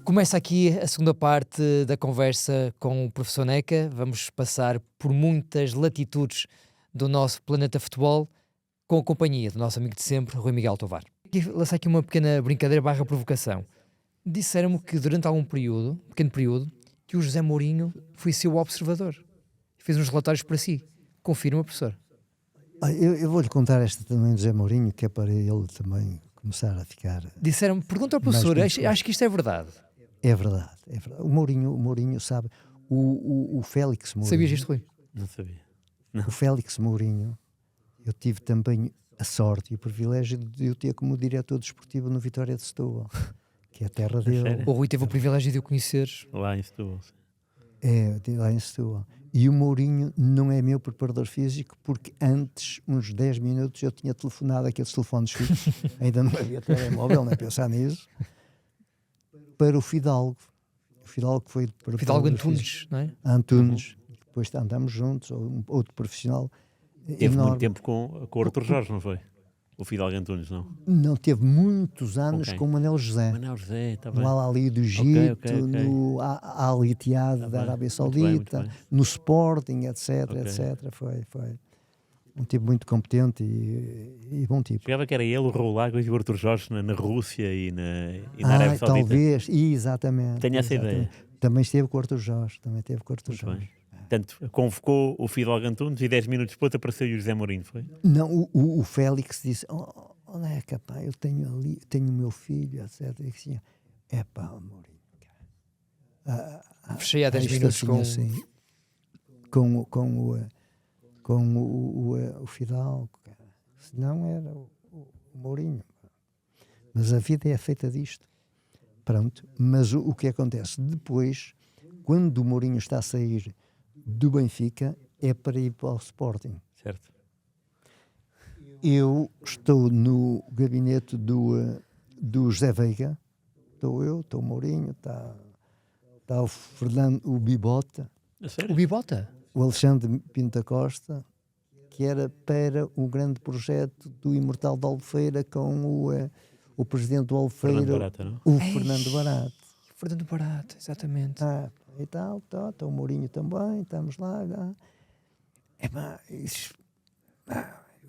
Começa aqui a segunda parte da conversa com o professor Neca. Vamos passar por muitas latitudes do nosso planeta futebol com a companhia do nosso amigo de sempre, Rui Miguel Tovar. Lançar aqui uma pequena brincadeira barra provocação. Disseram-me que durante algum período, pequeno período, que o José Mourinho foi seu observador. Fez uns relatórios para si. Confirma, professor? Eu vou-lhe contar esta também do José Mourinho, que é para ele também começar a ficar... Disseram-me, pergunta ao professor, acho que isto é verdade. É verdade, é verdade. O Mourinho sabe, o Félix Mourinho... Sabias isto, Rui? Não sabia. Não. O Félix Mourinho, eu tive também a sorte e o privilégio de eu ter como diretor desportivo no Vitória de Setúbal, que é a terra dele. O Rui teve o privilégio de o conhecer. Lá em Setúbal. É, lá em Setúbal. E o Mourinho não é meu preparador físico, porque antes, uns 10 minutos, eu tinha telefonado aqueles telefones fixos, ainda não havia telemóvel, nem pensar nisso, para o Fidalgo. O Fidalgo foi para Fidalgo Antunes, não é? Antunes. Depois andamos juntos, outro profissional Teve enorme. muito tempo com o Arthur Jorge, não foi? O Fidalgo Antunes, não? Não, teve muitos anos com o Manel José. Manel José, está bem. No Al-Ali do Egito, Ok. no Al-Ittihad da Arábia Saudita, muito bem. no Sporting, etc, Ok. etc. Foi um tipo muito competente e bom tipo. Chegava que era ele, o Raul Águas e o Arthur Jorge na Rússia e na Arábia Saudita. Talvez, exatamente. Tenho essa exatamente. ideia. Também esteve com o Arthur Jorge, Muito bem. Portanto, convocou o Fidalgo Antunes e 10 minutos depois apareceu o José Mourinho, foi? Não, o Félix disse, Neca, pá, eu tenho o meu filho, etc. E assim, Mourinho, cara. Fechei há 10 Isto minutos assim, com o Fidalgo, cara. Senão era o Mourinho. Mas a vida é feita disto. Pronto. Mas o que acontece? Depois, quando o Mourinho está a sair do Benfica, é para ir para o Sporting. Certo. Eu estou no gabinete do José Veiga. Estou eu, estou o Mourinho, está o Fernando, o Bibota, A sério? O Bibota? o Alexandre Pinto da Costa, que era para o grande projeto do Imortal de Albufeira com o presidente do Albufeira, Fernando Barata, não? o Fernando Barato. Fernando Barato, exatamente. E tal, está o Mourinho também, estamos lá.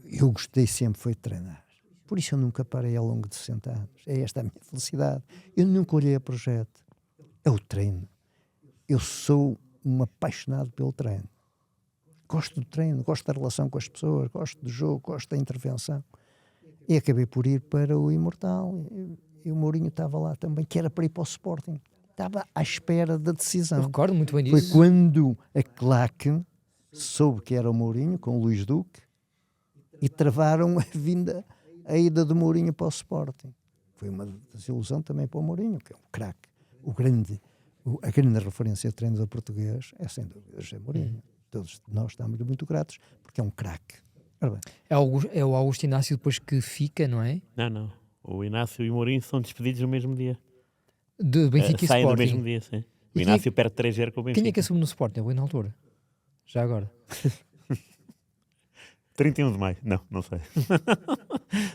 Eu gostei sempre foi de treinar. Por isso eu nunca parei ao longo de 60 anos. É esta a minha felicidade. Eu nunca olhei a projeto. É o treino. Eu sou um apaixonado pelo treino. Gosto do treino, gosto da relação com as pessoas, gosto do jogo, gosto da intervenção. E acabei por ir para o Imortal. E o Mourinho estava lá também, que era para ir para o Sporting. Estava à espera da decisão. Eu recordo muito bem Foi disso. quando a Claque soube que era o Mourinho, com o Luís Duque, e travaram a ida do Mourinho para o Sporting. Foi uma desilusão também para o Mourinho, que é um craque. A grande referência de treinador português é, sem dúvida, José Mourinho. Todos nós estamos muito gratos, porque é um craque. Ora bem, É o Augusto Inácio depois que fica, não é? Não. O Inácio e o Mourinho são despedidos no mesmo dia. De Benfica e Saem Sporting. no mesmo dia, sim. O E Inácio perde 3-0 com o Benfica. Quem é que assume no Sporting? O na altura? Já agora? 31 de maio. Não sei.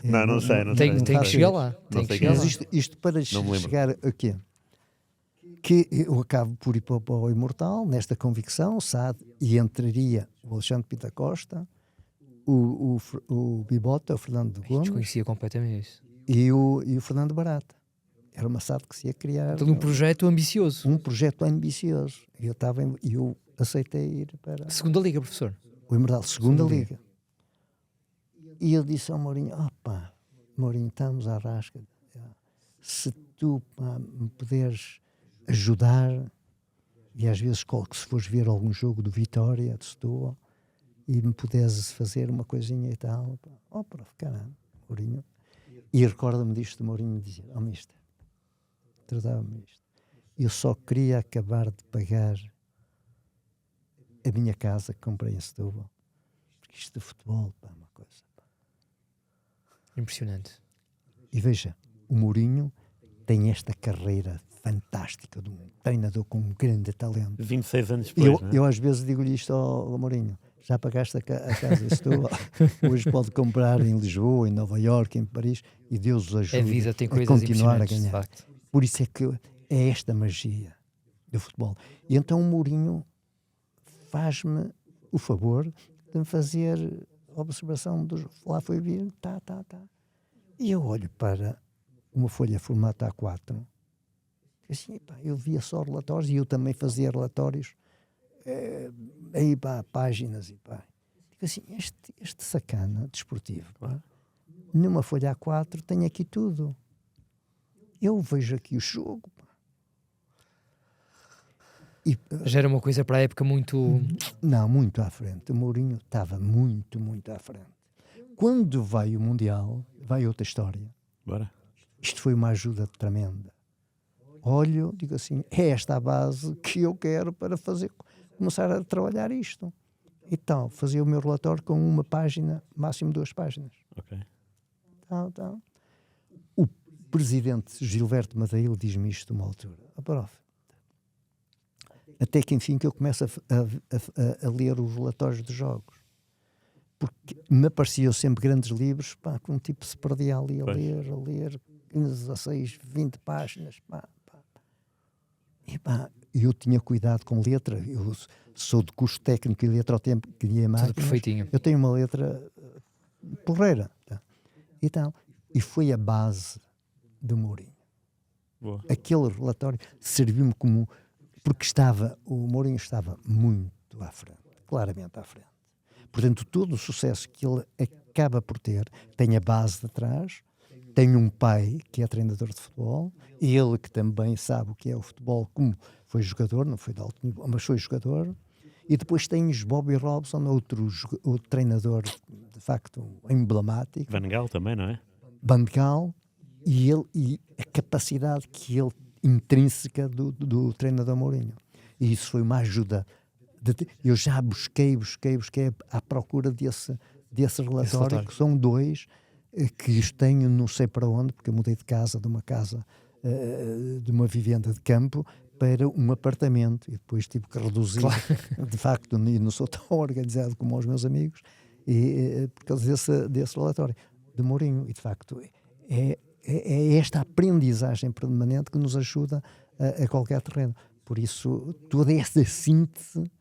não sei. Tem que chegar lá. Não Tem que sei chegar quem lá. é. mas isto para Não me lembro. chegar a quê? Que eu acabo por ir para o Imortal, nesta convicção, sabe, e entraria o Alexandre Pinto da Costa, o Bibota, o Fernando Gomes, Desconhecia completamente isso. e o Fernando Barata. Era uma SAD que se ia criar. Então, um projeto ambicioso. Um projeto ambicioso. E eu aceitei ir para Segunda Liga, professor. o Imortal, segunda Segunda liga. E ele disse ao Mourinho, Mourinho, estamos à rasca. Se tu me puderes ajudar, e às vezes se fores ver algum jogo do Vitória, de Setúbal, e me puderes fazer uma coisinha e tal, caramba, Mourinho. E recorda-me disto de Mourinho dizer, mister, tratava-me isto. Eu só queria acabar de pagar a minha casa que comprei em Setúbal, porque isto de futebol, é uma coisa. Impressionante. E veja, o Mourinho tem esta carreira fantástica de um treinador com um grande talento. 26 anos depois, não é? Eu às vezes digo-lhe isto ao Mourinho, já pagaste a casa em Setúbal, hoje pode comprar em Lisboa, em Nova Iorque, em Paris, e Deus os ajude A vida tem a coisas continuar a impressionantes, de ganhar. facto. Por isso é que é esta magia do futebol. E então o Mourinho faz-me o favor de me fazer a observação dos... Lá foi vir, tá. E eu olho para uma folha formato A4, assim, pá, eu via só relatórios e eu também fazia relatórios aí pá, páginas e pá. Digo assim, este sacana desportivo, pá, numa folha A4 tem aqui tudo. Eu vejo aqui o jogo, pá. E, Já era uma coisa para a época muito... não, muito à frente. O Mourinho estava muito à frente. Quando vai o Mundial, vai outra história. Bora. Isto foi uma ajuda tremenda. Olho, digo assim, é esta a base que eu quero para começar a trabalhar isto. Então, fazia o meu relatório com uma página, máximo 2 páginas. Ok. Então. O presidente Gilberto Madeiro diz-me isto uma altura. Prof, até que enfim que eu começo a ler os relatórios dos jogos. Porque me apareciam sempre grandes livros, pá, que um tipo se perdia ali a ler 15, 16, 20 páginas, pá. E pá, eu tinha cuidado com letra, eu sou de curso técnico e letra ao tempo que dia máquinas. Tudo perfeitinho. Eu tenho uma letra porreira. Tá? E foi a base do Mourinho. Boa. Aquele relatório serviu-me como... Porque o Mourinho estava muito à frente, claramente à frente. Portanto, todo o sucesso que ele acaba por ter tem a base de trás, tem um pai que é treinador de futebol, ele que também sabe o que é o futebol, como foi jogador, não foi de alto nível, mas foi jogador, e depois tens Bobby Robson, outro treinador de facto emblemático. Van Gaal também, não é? Van Gaal, e a capacidade que ele intrínseca do treinador Mourinho. E isso foi uma ajuda. Eu já busquei à procura desse relatório, que são 2 que os tenho não sei para onde, porque eu mudei de casa, de uma vivenda de campo para um apartamento, e depois tive que reduzir, de facto, não sou tão organizado como os meus amigos, por causa desse relatório de Mourinho. E de facto é esta aprendizagem permanente que nos ajuda a qualquer terreno. Por isso, toda esta síntese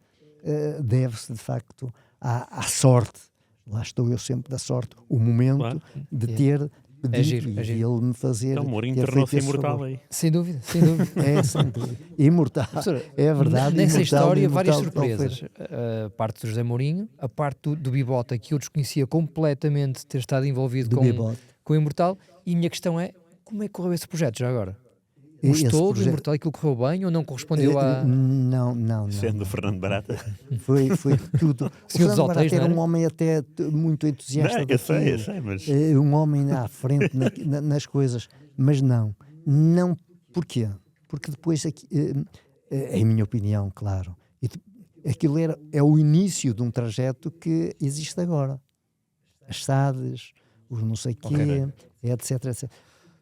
deve-se, de facto, à sorte. Lá estou eu sempre da sorte, o momento de ter pedido e ele me fazer... Então, Mourinho tornou-se imortal aí. Sem dúvida. Sem dúvida. Imortal. Professor, É verdade. nessa história, várias imortal, surpresas. A parte do José Mourinho, a parte do Bibota, que eu desconhecia completamente ter estado envolvido com o Imortal. E a minha questão é, como é que correu esse projeto já agora? Gostou do Imortal, aquilo correu bem ou não correspondeu a... Não. Sendo o Fernando Barata. Foi tudo. O Fernando Barata era um homem até muito entusiasta. Não, eu sei, mas... Um homem à frente nas coisas. Mas não. Porquê? Porque depois, em minha opinião, claro, aquilo é o início de um trajeto que existe agora. As SADs, os não sei quê, etc.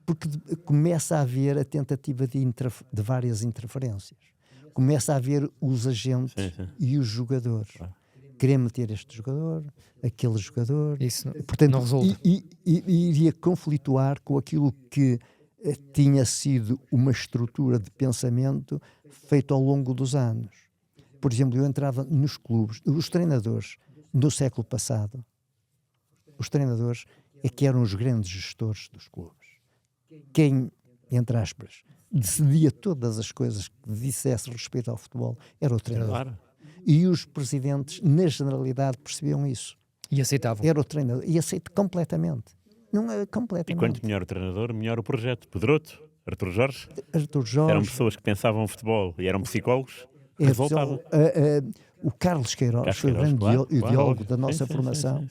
Porque começa a haver a tentativa de várias interferências. Começa a haver os agentes e os jogadores. Querer meter este jogador, aquele jogador. Isso portanto, não resulta. E iria conflituar com aquilo que tinha sido uma estrutura de pensamento feito ao longo dos anos. Por exemplo, eu entrava nos clubes, os treinadores do século passado, os treinadores é que eram os grandes gestores dos clubes. Quem, entre aspas, decidia todas as coisas que dissesse respeito ao futebol era o treinador. Claro. E os presidentes, na generalidade, percebiam isso. E aceitavam. Era o treinador. E aceito completamente. Não é completamente. E quanto melhor o treinador, melhor o projeto. Pedroto, Artur Jorge. Artur Jorge. Eram pessoas que pensavam futebol e eram psicólogos. Resultado. O Carlos Queiroz foi o grande ideólogo da nossa formação.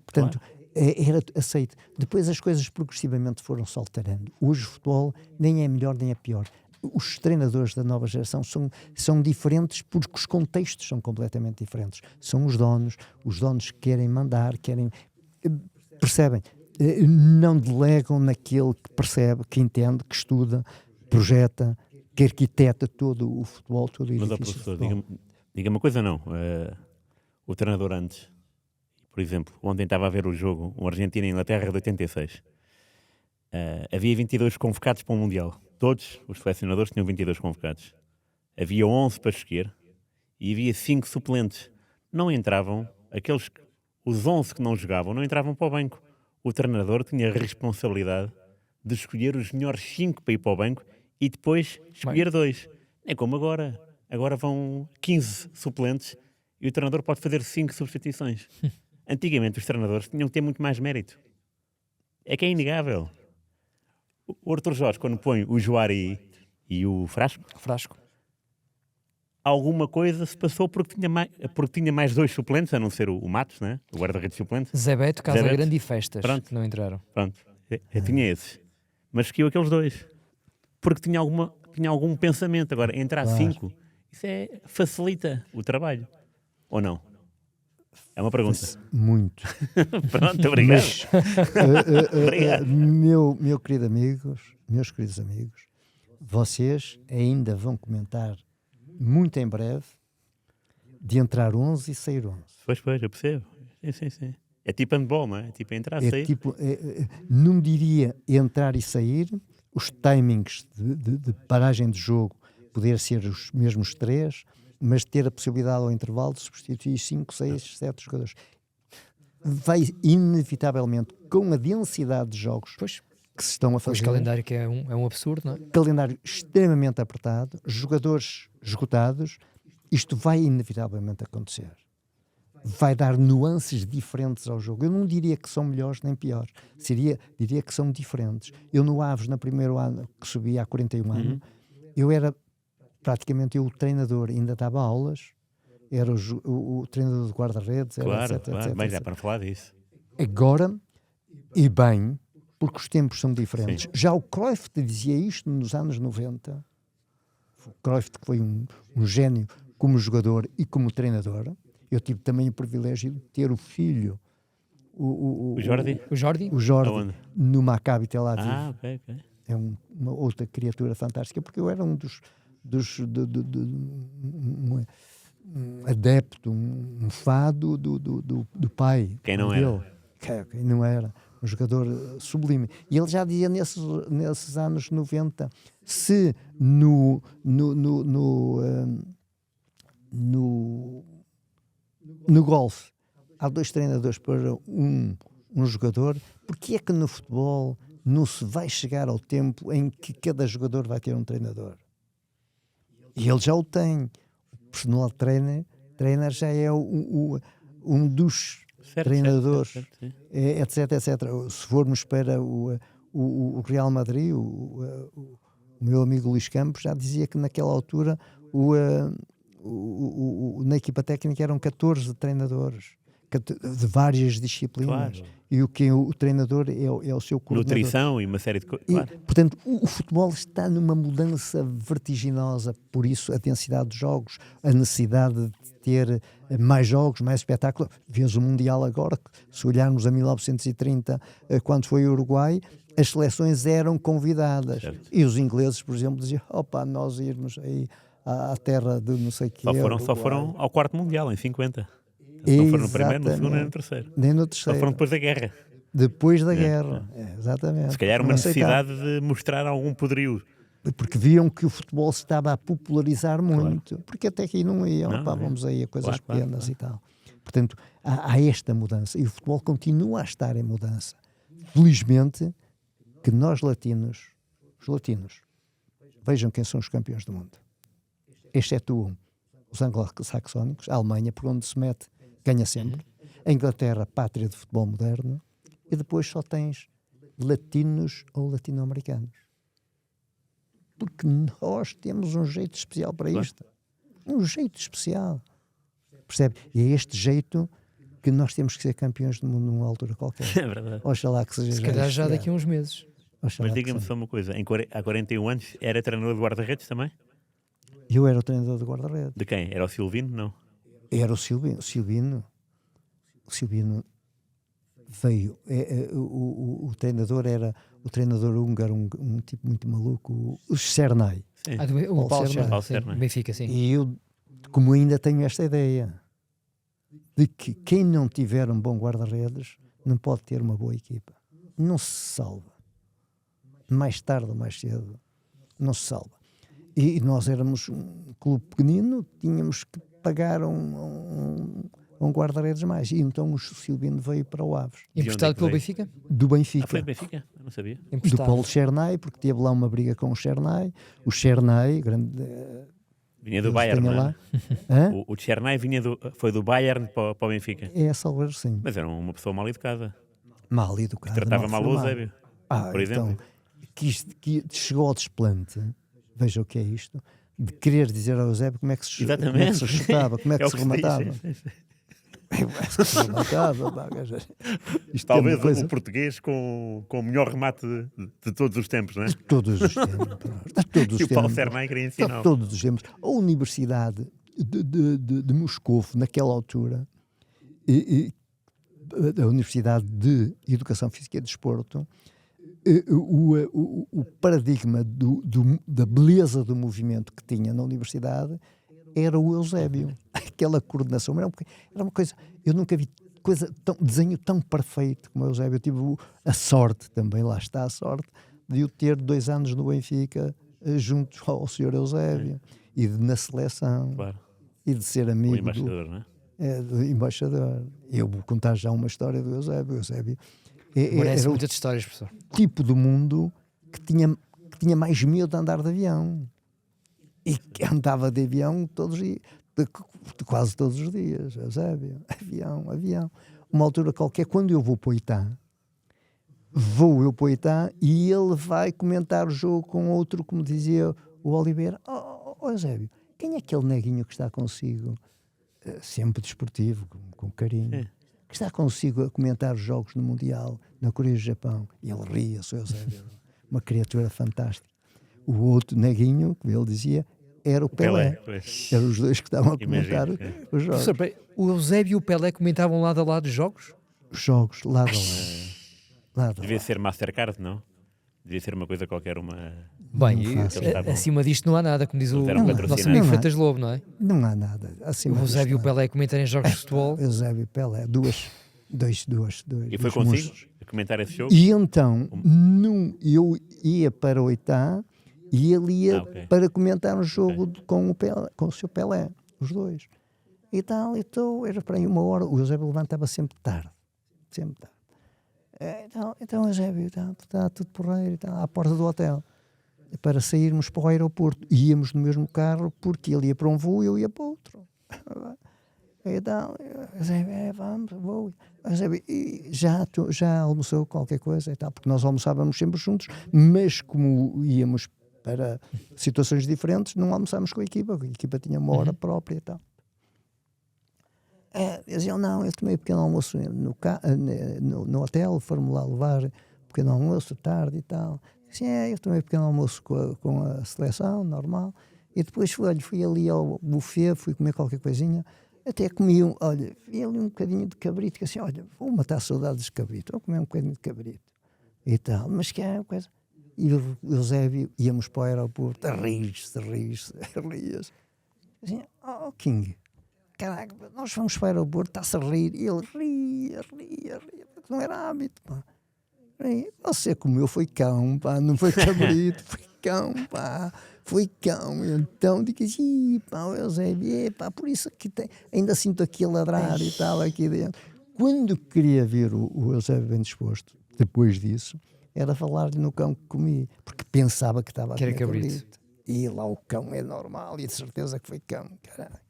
Portanto, era aceito. Depois as coisas progressivamente foram se alterando. Hoje o futebol nem é melhor nem é pior. Os treinadores da nova geração são diferentes porque os contextos são completamente diferentes. São os donos que querem mandar, percebem, não delegam naquele que percebe, que entende, que estuda, projeta, que arquiteta todo o futebol, todo o edifício. Mas, professor, diga-me uma coisa, não. O treinador antes, por exemplo, ontem estava a ver o jogo, o Argentina e Inglaterra de 86. Havia 22 convocados para o Mundial. todos os selecionadores tinham 22 convocados. Havia 11 para escolher e havia 5 suplentes. Não entravam, os 11 que não jogavam, não entravam para o banco. O treinador tinha a responsabilidade de escolher os melhores 5 para ir para o banco e depois escolher 2. É como agora. Agora vão 15 suplentes e o treinador pode fazer 5 substituições. Antigamente os treinadores tinham que ter muito mais mérito. É que é inegável. O Arthur Jorge, quando põe o Juari e o Frasco, alguma coisa se passou porque tinha mais 2 suplentes, a não ser o Matos, né? O guarda-redes suplente. Zé Beto, Casa Grande e Festas, Pronto. que não entraram. Pronto, eu tinha esses. Mas escolheu aqueles 2. Porque tinha algum pensamento. Agora, entrar 5, isso facilita o trabalho. Ou não? É uma pergunta. Muito. Pronto, obrigado. Mas, Obrigado. meus queridos amigos, vocês ainda vão comentar muito em breve de entrar 11 e sair 11. Pois, eu percebo. Sim. É tipo handball, não é? É tipo entrar, sair. Não diria entrar e sair, os timings de paragem de jogo poder ser os mesmos 3, mas ter a possibilidade ao intervalo de substituir 5, 6, 7 jogadores. Vai inevitavelmente, com a densidade de jogos que se estão a fazer, o calendário que é um absurdo, não é? Calendário extremamente apertado, jogadores esgotados, isto vai inevitavelmente acontecer. Vai dar nuances diferentes ao jogo. Eu não diria que são melhores nem piores. Diria que são diferentes. Eu no Aves, no primeiro ano que subi há 41 anos, eu era praticamente o treinador, ainda dava aulas, era o treinador de guarda-redes, Claro, etc. mas já para falar disso. Agora, e bem, porque os tempos são diferentes. Sim. Já o Cruyff dizia isto nos anos 90. O Cruyff, que foi um gênio como jogador e como treinador. Eu tive também o privilégio de ter o filho, O Jordi? o Jordi Aonde? no Maccabi Tel Aviv. Ok. É uma outra criatura fantástica, porque eu era um um adepto, um fado do pai. Quem não dele. Quem não era. Um jogador sublime. E ele já dizia nesses anos 90, se no golfe há 2 treinadores para um jogador, porque é que no futebol não se vai chegar ao tempo em que cada jogador vai ter um treinador? E ele já o tem. O personal trainer já é um dos treinadores, etc. Se formos para o Real Madrid, o meu amigo Luís Campos já dizia que naquela altura na equipa técnica eram 14 treinadores de várias disciplinas. Claro. E o treinador é o seu coordenador. Nutrição e uma série de coisas. Claro. Portanto, o futebol está numa mudança vertiginosa, por isso a densidade de jogos, a necessidade de ter mais jogos, mais espetáculo. Vês o Mundial agora, se olharmos a 1930, quando foi o Uruguai, as seleções eram convidadas. Certo. E os ingleses, por exemplo, diziam, nós irmos aí à terra de não sei o que. Só foram ao 4º Mundial, em 50. Não foram no primeiro, no segundo nem no terceiro. Nem no Só terceiro. foram depois da guerra. Depois da guerra. Exatamente. Se calhar uma necessidade de mostrar algum poderio. Porque viam que o futebol se estava a popularizar muito. Claro. Porque até aqui não iam. Vamos aí a coisas pequenas e tal. Portanto, há esta mudança. E o futebol continua a estar em mudança. Felizmente que nós latinos, os latinos, vejam quem são os campeões do mundo. Exceto os anglo-saxónicos, a Alemanha, por onde se mete, ganha sempre. A Inglaterra, pátria de futebol moderno. E depois só tens latinos ou latino-americanos. Porque nós temos um jeito especial para isto. Um jeito especial. Percebe? E é este jeito que nós temos que ser campeões do mundo numa altura qualquer. É verdade. Oxalá que seja. Se calhar já daqui a uns meses. Mas diga-me só uma coisa. Há 41 anos era treinador de guarda-redes também? Eu era o treinador de guarda-redes. De quem? Era o Silvino? Não. Era o Silvino. O Silvino veio. O treinador era o treinador húngaro, um tipo muito maluco, o Cernay. O Paulo Cernay. Benfica, sim. E eu, como ainda tenho esta ideia de que quem não tiver um bom guarda-redes não pode ter uma boa equipa. Não se salva. Mais tarde ou mais cedo, não se salva. E nós éramos um clube pequenino, tínhamos que pagar um guarda-redes mais. E então o Silvino veio para o Aves. Emprestado pelo veio? Benfica? Do Benfica. Foi de Benfica? Eu não sabia. Do Emprestado. Paulo Chernay, porque teve lá uma briga com o Chernay. O Chernay, grande... Vinha do Deus Bayern, tenha não lá. é? Hã? O Tchernay foi do Bayern para o Benfica. É salvar, sim. Mas era uma pessoa mal educada. Mal educado. Tratava mal o formado. Eusébio, por Então, exemplo. que chegou ao desplante, veja o que é isto, de querer dizer ao Eusébio como é que se, como é que Exatamente. se chutava, como é que É o se que se diz. rematava. Como é que se rematava, pá, quer dizer, isto Talvez é uma coisa o português com o melhor remate de todos os tempos, não é? de todos os tempos. De todos os E o Paulo tempos. Cernay queria De ensinar. todos os tempos. A Universidade de Moscovo, naquela altura, a Universidade de Educação Física e Desporto, o paradigma da beleza do movimento que tinha na universidade era o Eusébio. Aquela coordenação. Era uma coisa... Eu nunca vi desenho tão perfeito como o Eusébio. Eu tive a sorte também, lá está a sorte, de o ter 2 anos no Benfica junto ao Sr. Eusébio e na seleção. Claro. E de ser O amigo embaixador, não é? do embaixador. Eu vou contar já uma história do Eusébio. O Eusébio Merece era o muitas histórias, professor. tipo do mundo que tinha mais medo de andar de avião. E que andava de avião quase todos os dias. Eusébio, avião. Uma altura qualquer, quando eu vou para o Itá, e ele vai comentar o jogo com outro, como dizia o Oliveira. Eusébio, quem é aquele neguinho que está consigo, sempre desportivo, com carinho, que está consigo a comentar os jogos no Mundial, na Coreia e do Japão? E ele ria-se, o Eusébio, uma criatura fantástica. O outro neguinho, como ele dizia, era o Pelé. Pois. Eram os dois que estavam a comentar Imagino, os jogos. Professor, peraí, o Eusébio e o Pelé comentavam lado a lado os jogos? Os jogos, lado a lado. Devia ser Mastercard, não? Devia ser uma coisa qualquer, uma... Bem, Não faço. Eles estavam- acima disto não há nada, como diz o Eles eram nosso patrocinados. amigo Não há. Freitas Lobo, não é? Não há nada. Acima O Eusébio e o disto, Pelé comentarem jogos de futebol. Eusébio e Pelé, dois. E foi dois consigo monstros. a comentar esse jogo? E então, eu ia para o Itá e ele ia ok. para comentar um jogo com o seu Pelé, os dois. E tal, era para aí 1 hora. O Eusébio levantava sempre tarde. Então Eusébio, está tudo porreiro, à porta do hotel, para sairmos para o aeroporto. Íamos no mesmo carro, porque ele ia para um voo e eu ia para outro. Então, Eusébio, vamos, vou. Eusébio, já almoçou qualquer coisa e tal, porque nós almoçávamos sempre juntos, mas como íamos para situações diferentes, não almoçámos com a equipa tinha uma hora própria e tal. Diziam, não, eu tomei um pequeno almoço no hotel, foram-me lá levar um pequeno almoço tarde e tal. Dizia, eu tomei um pequeno almoço com a seleção, normal, e depois fui ali ao buffet, fui comer qualquer coisinha, até comi vi ali um bocadinho de cabrito, que assim, olha, vou matar saudades de cabrito, vou comer um bocadinho de cabrito e tal, mas que é uma coisa. E o Eusébio, íamos para o aeroporto, a rir-se, ria-se. Assim, King, caraca, nós vamos para o aeroporto, está-se a rir, e ele ria, não era hábito, pá. Você comeu, foi cão, pá, não foi cabrito, foi cão, pá, foi cão. Então digo assim, pá, o Eusébio, pá, por isso que ainda sinto aqui a ladrar e tal, aqui dentro. Quando queria ver o Eusébio bem disposto, depois disso, era falar-lhe no cão que comi, porque pensava que estava a Que era comer cabrito. E lá o cão é normal, e de certeza que foi cão, caralho.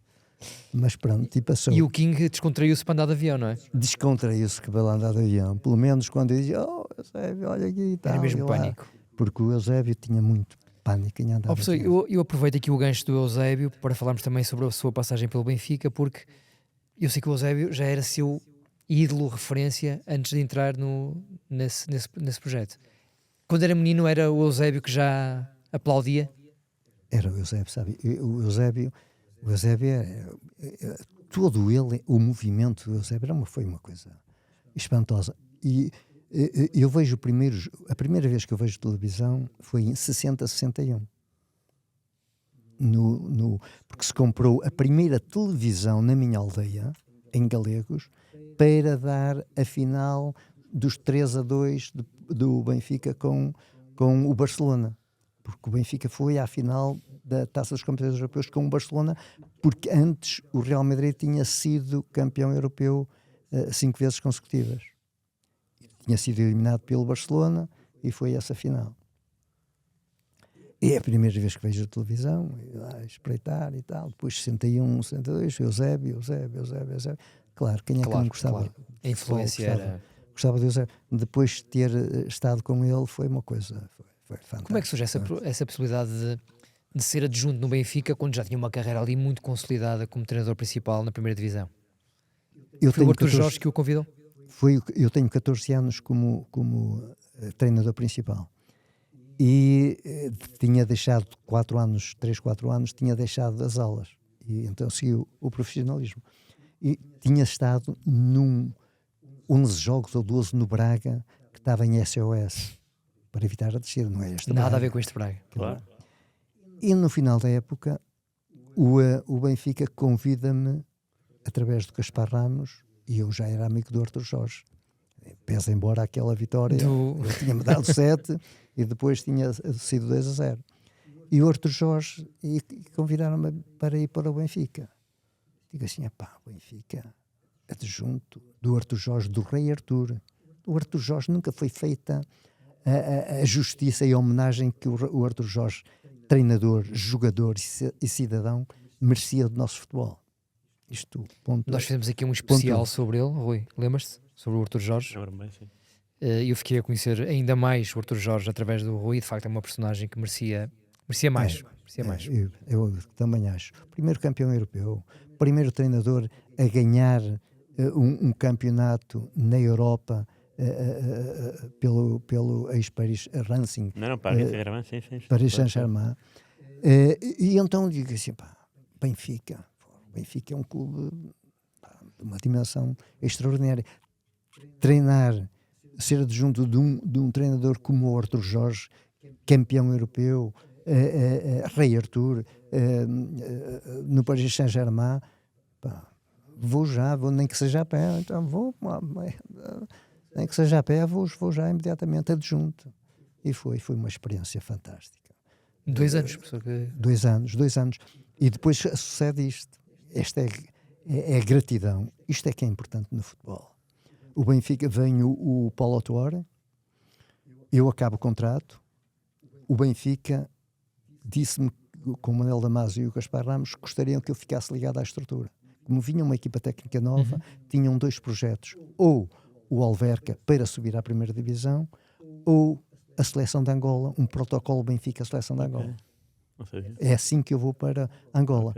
Mas pronto, e passou. E o King descontraiu-se para andar de avião, não é? Descontraiu-se que vai andar de avião. Pelo menos quando eu dizia, Eusébio, olha aqui e tal. Era mesmo e lá. pânico. Porque o Eusébio tinha muito pânico em andar de Professor, avião. eu aproveito aqui o gancho do Eusébio para falarmos também sobre a sua passagem pelo Benfica, porque eu sei que o Eusébio já era seu ídolo, referência, antes de entrar nesse projeto. Quando era menino, era o Eusébio que já aplaudia? Era o Eusébio, sabe? O Eusébio todo ele, o movimento do Eusébio foi uma coisa espantosa. E eu vejo a primeira vez que eu vejo televisão foi em 60, 61. Porque se comprou a primeira televisão na minha aldeia, em Galegos, para dar a final dos 3-2 do Benfica com o Barcelona. porque o Benfica foi à final da Taça dos Campeões Europeus com o Barcelona, porque antes o Real Madrid tinha sido campeão europeu 5 vezes consecutivas. Tinha sido eliminado pelo Barcelona e foi essa final. E é a primeira vez que vejo a televisão, e lá espreitar e tal. Depois 61, 62, Eusébio. Claro, quem é que não gostava? Claro. A influência era... Gostava de Eusébio. Depois de ter estado com ele, foi uma coisa, foi fantástica. Como é que surge essa possibilidade de ser adjunto no Benfica quando já tinha uma carreira ali muito consolidada como treinador principal na primeira divisão? Foi o Artur Jorge que o convidou? Eu tenho 14 anos como treinador principal. E tinha deixado 3, 4 anos, tinha deixado as aulas. E então segui o profissionalismo. E tinha estado num 11 jogos ou 12 no Braga, que estava em SOS, para evitar a descida, não é este Nada Braga. a ver com este Braga. Claro. E no final da época, o Benfica convida-me, através do Gaspar Ramos, e eu já era amigo do Artur Jorge. Pese embora aquela vitória, ele tinha-me dado 7 e depois tinha sido 2-0. E o Artur Jorge convidaram-me para ir para o Benfica. Digo assim, o Benfica, adjunto do Artur Jorge, do Rei Artur. O Artur Jorge nunca foi feita a justiça e a homenagem que o Artur Jorge, treinador, jogador e cidadão, merecia do nosso futebol. Isto, ponto. Nós fizemos aqui um especial sobre ele, Rui, lembras-te? Sobre o Artur Jorge. Eu fiquei a conhecer ainda mais o Artur Jorge através do Rui. De facto é uma personagem que merecia mais. Eu também acho. Primeiro campeão europeu, primeiro treinador a ganhar um campeonato na Europa pelo ex-Paris Racing. Não, Paris Saint-Germain. E então digo assim, Benfica é um clube de uma dimensão extraordinária. Treinar, ser adjunto de um treinador como o Artur Jorge, campeão europeu, Rei Artur, no Paris Saint-Germain, vou, nem que seja a pé, então nem que seja a pé, vou já imediatamente adjunto. E foi uma experiência fantástica. 2 anos, professor. 2 anos. E depois sucede isto. Esta é a gratidão. Isto é que é importante no futebol. O Benfica, vem o Paulo Autuori, eu acabo o contrato, o Benfica disse-me, com o Manuel Damasio e o Gaspar Ramos, gostariam que eu ficasse ligado à estrutura. Como vinha uma equipa técnica nova, tinham 2 projetos, ou o Alverca para subir à primeira divisão, ou a seleção de Angola, um protocolo Benfica-Seleção de Angola. É assim que eu vou para Angola.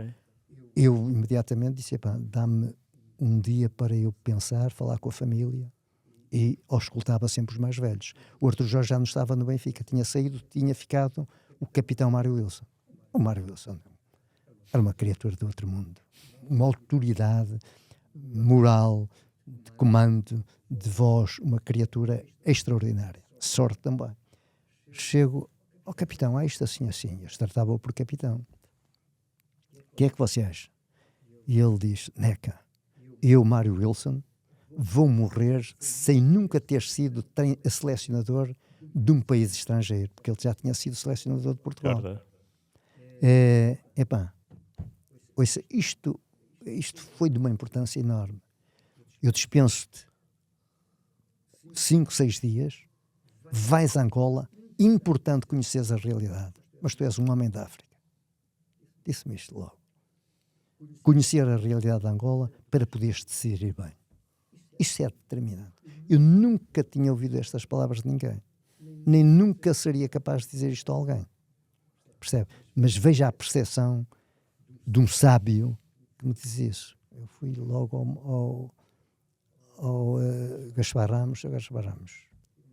Eu imediatamente disse, dá-me um dia para eu pensar, falar com a família, e auscultava sempre os mais velhos. O Artur Jorge já não estava no Benfica, tinha saído, tinha ficado o capitão Mário Wilson. O Mário Wilson era uma criatura de outro mundo. Uma autoridade moral, de comando, de voz, uma criatura extraordinária. Sorte também. Chego ao capitão, isto assim, eu tratava-o por capitão. O que é que você acha? E ele diz, Neca, eu, Mário Wilson, vou morrer sem nunca ter sido selecionador de um país estrangeiro, porque ele já tinha sido selecionador de Portugal. Ouça, isto foi de uma importância enorme. Eu dispenso-te 5, 6 dias, vais a Angola, importante conheceres a realidade, mas tu és um homem da África. Disse-me isto logo. Conhecer a realidade de Angola para poderes decidir bem. Isto é determinante. Eu nunca tinha ouvido estas palavras de ninguém. Nem nunca seria capaz de dizer isto a alguém. Percebe? Mas veja a percepção de um sábio que me diz isso. Eu fui logo ao Gaspar Ramos.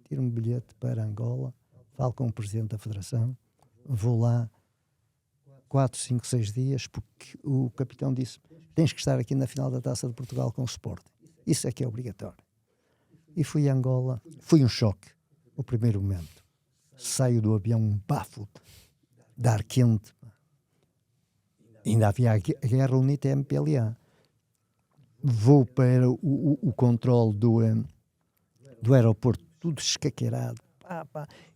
Tiro um bilhete para Angola, falo com o presidente da federação, vou lá 4, 5, 6 dias, porque o capitão disse, tens que estar aqui na final da Taça de Portugal com o Sporting. Isso é que é obrigatório. E fui a Angola, foi um choque, o primeiro momento. Saio do avião, um bafo de ar quente. Ainda havia a guerra unida MPLA. Vou para o controle do aeroporto, tudo escaqueirado.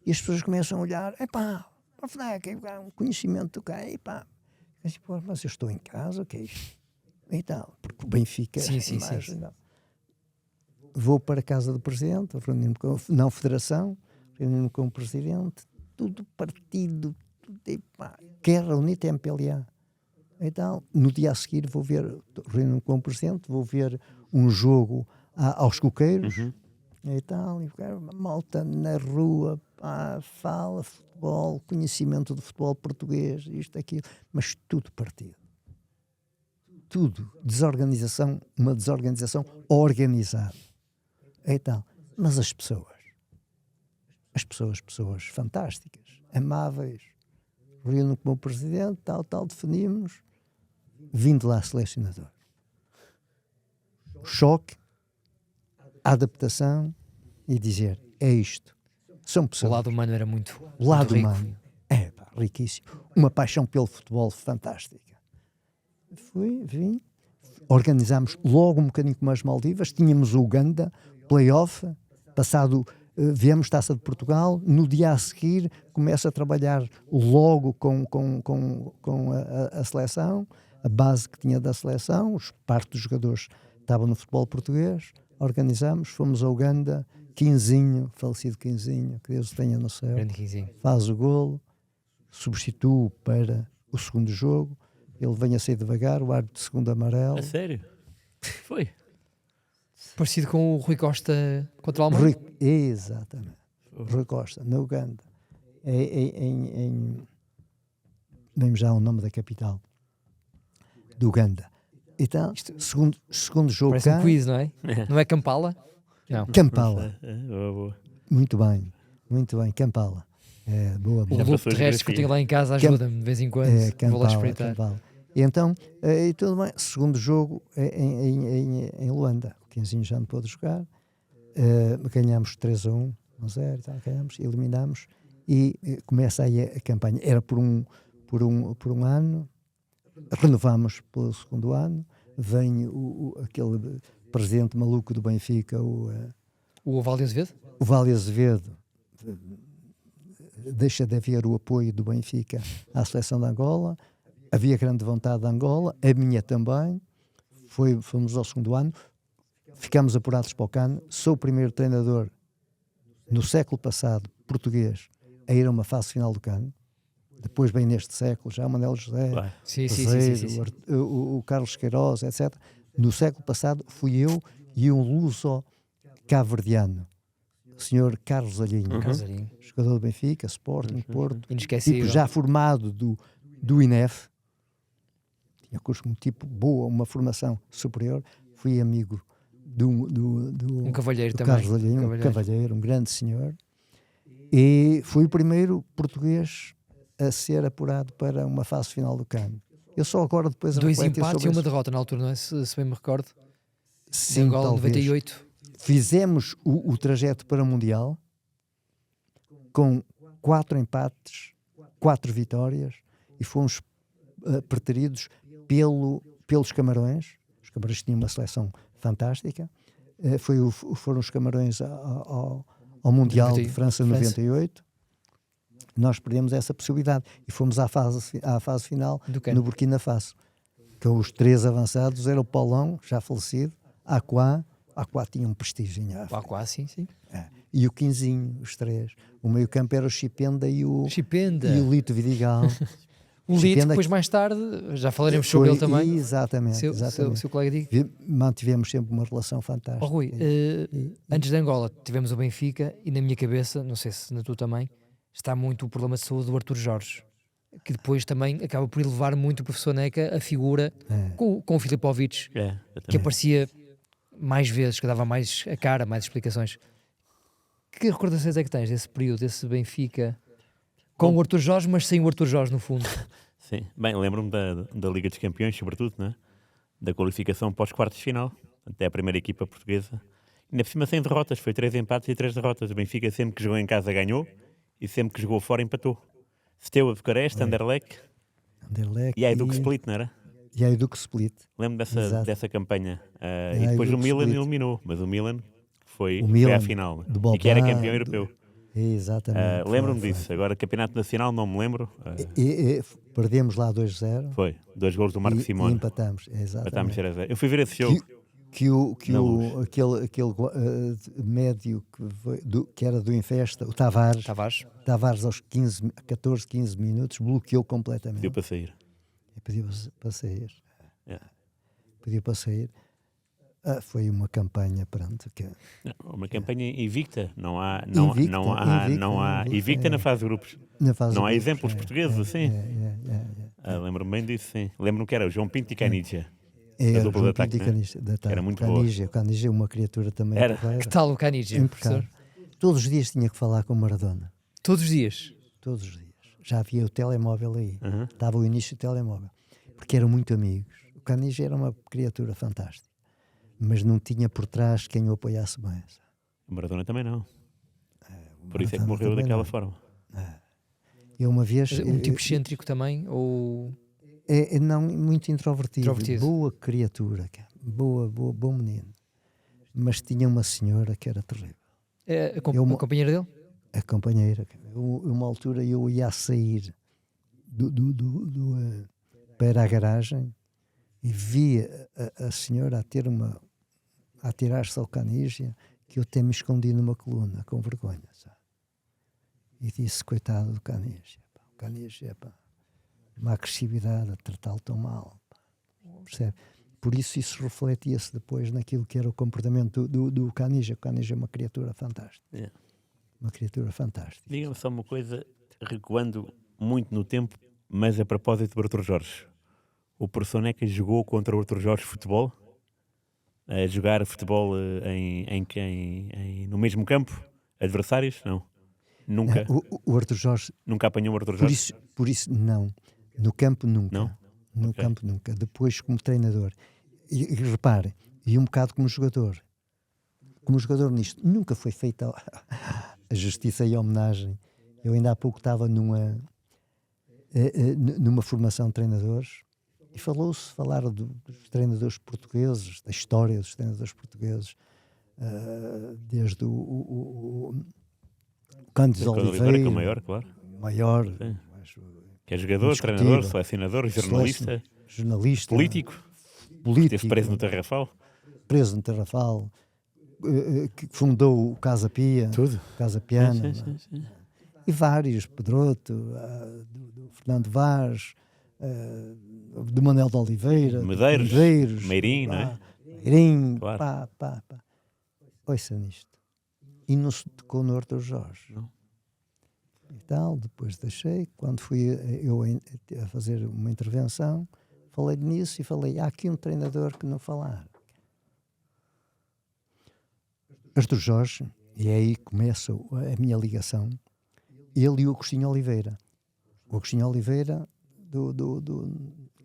E as pessoas começam a olhar, Fonseca, um conhecimento do cá, e pá. Eu disse, pô, mas eu estou em casa, o que é isto? E tal, porque o Benfica... Sim. Não. Vou para a casa do presidente, reunir-me com não federação, reunir-me com o presidente, tudo partido, tudo, e pá, quer reunir TMPLA. Então, no dia a seguir vou ver, reúno-me com o presidente, vou ver um jogo aos coqueiros, e tal, e malta na rua, pá, fala futebol, conhecimento do futebol português, isto, aquilo, mas tudo partido. Tudo, desorganização, uma desorganização organizada. E tal. Mas as pessoas fantásticas, amáveis, reúno com o presidente, tal, definimos, vindo lá selecionador. O choque, a adaptação e dizer, é isto. São pessoas. O lado humano era muito O lado rico. humano, pá, riquíssimo. Uma paixão pelo futebol fantástica. Vim, organizámos logo um bocadinho como as Maldivas, tínhamos o Uganda, playoff, passado, viemos Taça de Portugal, no dia a seguir começa a trabalhar logo com a seleção, a base que tinha da seleção, parte dos jogadores estavam no futebol português, organizámos, fomos ao Uganda, Quinzinho, falecido Quinzinho, que Deus o tenha no céu, Grande Quinzinho. faz o golo, substituo para o segundo jogo, ele vem a sair devagar, o árbitro de segundo amarelo. A sério? Foi. Parecido com o Rui Costa contra o Alemanha. Exatamente. Rui Costa, na Uganda. Vemos já o nome da capital do Uganda. Então, segundo jogo Parece cá, um quiz, não é? Não é Kampala? Não. Kampala. Boa. Muito bem, Kampala. Boa. O Já globo passou a terrestre que eu geografia. tenho lá em casa ajuda-me de vez em quando. Vou lá espreitar. Kampala. E então, e tudo bem. Segundo jogo em Luanda. O Quinzinho já não pôde jogar. Ganhámos 3-1, 1-0, ganhámos, eliminámos e começa aí a campanha. Era por um ano, renovamos pelo segundo ano, vem aquele presidente maluco do Benfica, O Valde Azevedo? o Vale Azevedo, deixa de haver o apoio do Benfica à seleção de Angola, havia grande vontade de Angola, a minha também, fomos ao segundo ano, ficámos apurados para o CAN, sou o primeiro treinador no século passado, português, a ir a uma fase final do CAN, depois bem neste século, já o Manuel José, Claro. Sim. o Carlos Queiroz, etc. No século passado fui eu e um luso cabo-verdiano, o senhor Carlos Alhinho, Casarinho. jogador do Benfica, Sporting, Porto, Inesquecível. tipo já formado do INEF, tinha curso como tipo boa, uma formação superior, fui amigo Um cavalheiro do também. Carlos Alhinho, um cavalheiro, um grande senhor, e fui o primeiro português a ser apurado para uma fase final do CAN. Eu só agora depois 2 refletir empates e sobre uma isso. derrota na altura, não é? Se bem me recordo. Sim, Angola, talvez. 98. Fizemos o trajeto para o Mundial com 4 empates, 4 vitórias e fomos preteridos pelos Camarões. Os Camarões tinham uma seleção fantástica. Foram os Camarões ao Mundial de França 98. Nós perdemos essa possibilidade e fomos à fase final no Burkina Faso. Com os 3 avançados era o Paulão, já falecido, Aquá tinha um prestígio. Aquá, sim. E o Quinzinho, os 3. O meio campo era o Chipenda e o Lito Vidigal. O Lito, depois mais tarde, já falaremos sobre ele também. Exatamente. Seu colega diga. Mantivemos sempre uma relação fantástica. Rui, antes de Angola tivemos o Benfica e na minha cabeça, não sei se na tua também, está muito o problema de saúde do Artur Jorge, que depois também acaba por elevar muito o professor Neca a figura com o Filipovic, que aparecia mais vezes, que dava mais a cara, mais explicações. Que recordações é que tens desse período, desse Benfica, com o Artur Jorge, mas sem o Artur Jorge no fundo? Sim, bem, lembro-me da Liga dos Campeões, sobretudo, né? Da qualificação para os quartos de final, até a primeira equipa portuguesa. Ainda por cima sem derrotas, foi 3 empates e 3 derrotas. O Benfica sempre que jogou em casa ganhou e sempre que jogou fora empatou. Steaua Bucareste, Anderlecht e a Hajduk Split, não era? E a Hajduk Split. Lembro dessa campanha. E depois o Milan eliminou, mas o Milan foi à final, e que era campeão europeu. Exatamente. Lembro-me foi. disso. Agora, Campeonato Nacional, não me lembro. Perdemos lá 2-0 Foi 2 golos do Marco e Simone. empatamos. Empatámos Exatamente. 0-0. Eu fui ver esse jogo. Na Luz. Aquele médio que era do Infesta, o Tavares, Tavares. aos 14, 15 minutos, bloqueou completamente. Deu para sair. E pediu para sair. Yeah. Pediu para sair. Foi uma campanha, pronto, que Uma campanha invicta. Não há invicta, na fase de grupos. na fase Não há de grupos, exemplos portugueses assim. é. Lembro-me bem disso, sim. Lembro-me que era o João Pinto e Canidia. É, A dupla de João ataque, Pinto e né? Canigia, Era muito boa. O Canigia é uma criatura também Era. porreira, Que tal o Canigia, impecável. professor? Todos os dias tinha que falar com o Maradona. Todos os dias. Todos os dias. Já havia o telemóvel aí. Uhum. Estava o início do telemóvel. Porque eram muito amigos. O Canigia era uma criatura fantástica. Mas não tinha por trás quem o apoiasse bem. O Maradona também não. Por isso é que Maradona morreu também daquela não. forma. Eu uma vez... Um tipo excêntrico também? Ou não, muito introvertido. Introvertido. Boa criatura. Bom menino. Mas tinha uma senhora que era terrível. a companheira dele? A companheira. Uma altura eu ia a sair para a garagem e via a senhora a atirar-se ao Canigia, que eu até me escondi numa coluna com vergonha, sabe? E disse, coitado do Canigia, pá. O Canigia, pá, uma agressividade a tratá-lo tão mal, pá. Percebe? Por isso refletia-se depois naquilo que era o comportamento do Canigia. O Canigia é uma criatura fantástica. Yeah. Uma criatura fantástica. Diga-me só uma coisa, recuando muito no tempo, mas a propósito do Artur Jorge. O professor Neca jogou contra o Artur Jorge futebol? A jogar futebol no mesmo campo? Adversários? Não. Nunca? O Artur Jorge, Nunca apanhou o Artur Jorge? por isso não. No campo nunca. Não? No Ok. campo nunca. Depois como treinador. E repare, e um bocado como jogador. Como jogador nisto, nunca foi feita a justiça e a homenagem. Eu ainda há pouco estava numa formação de treinadores e falaram dos treinadores portugueses, da história dos treinadores portugueses, desde o Cândido Oliveira, que é o maior, claro. maior, Sim. acho, Que é jogador, indiscutível. treinador, selecionador, jornalista, jornalista, político. Esteve preso no Tarrafal. preso no Tarrafal, que fundou o Casa Pia, Tudo. Casa Piana, Sim. e vários, Pedroto, do Fernando Vaz, do Manuel de Oliveira, Medeiros, Meirinho, não é? Meirinho, Claro. pá. Ouça nisto. E não se tocou no Artur Jorge. Não. E tal, depois deixei, quando fui eu a fazer uma intervenção, falei nisso e falei, há aqui um treinador que não falar. Artur Jorge, e é aí que começa a minha ligação, ele e o Agostinho Oliveira. O Agostinho Oliveira,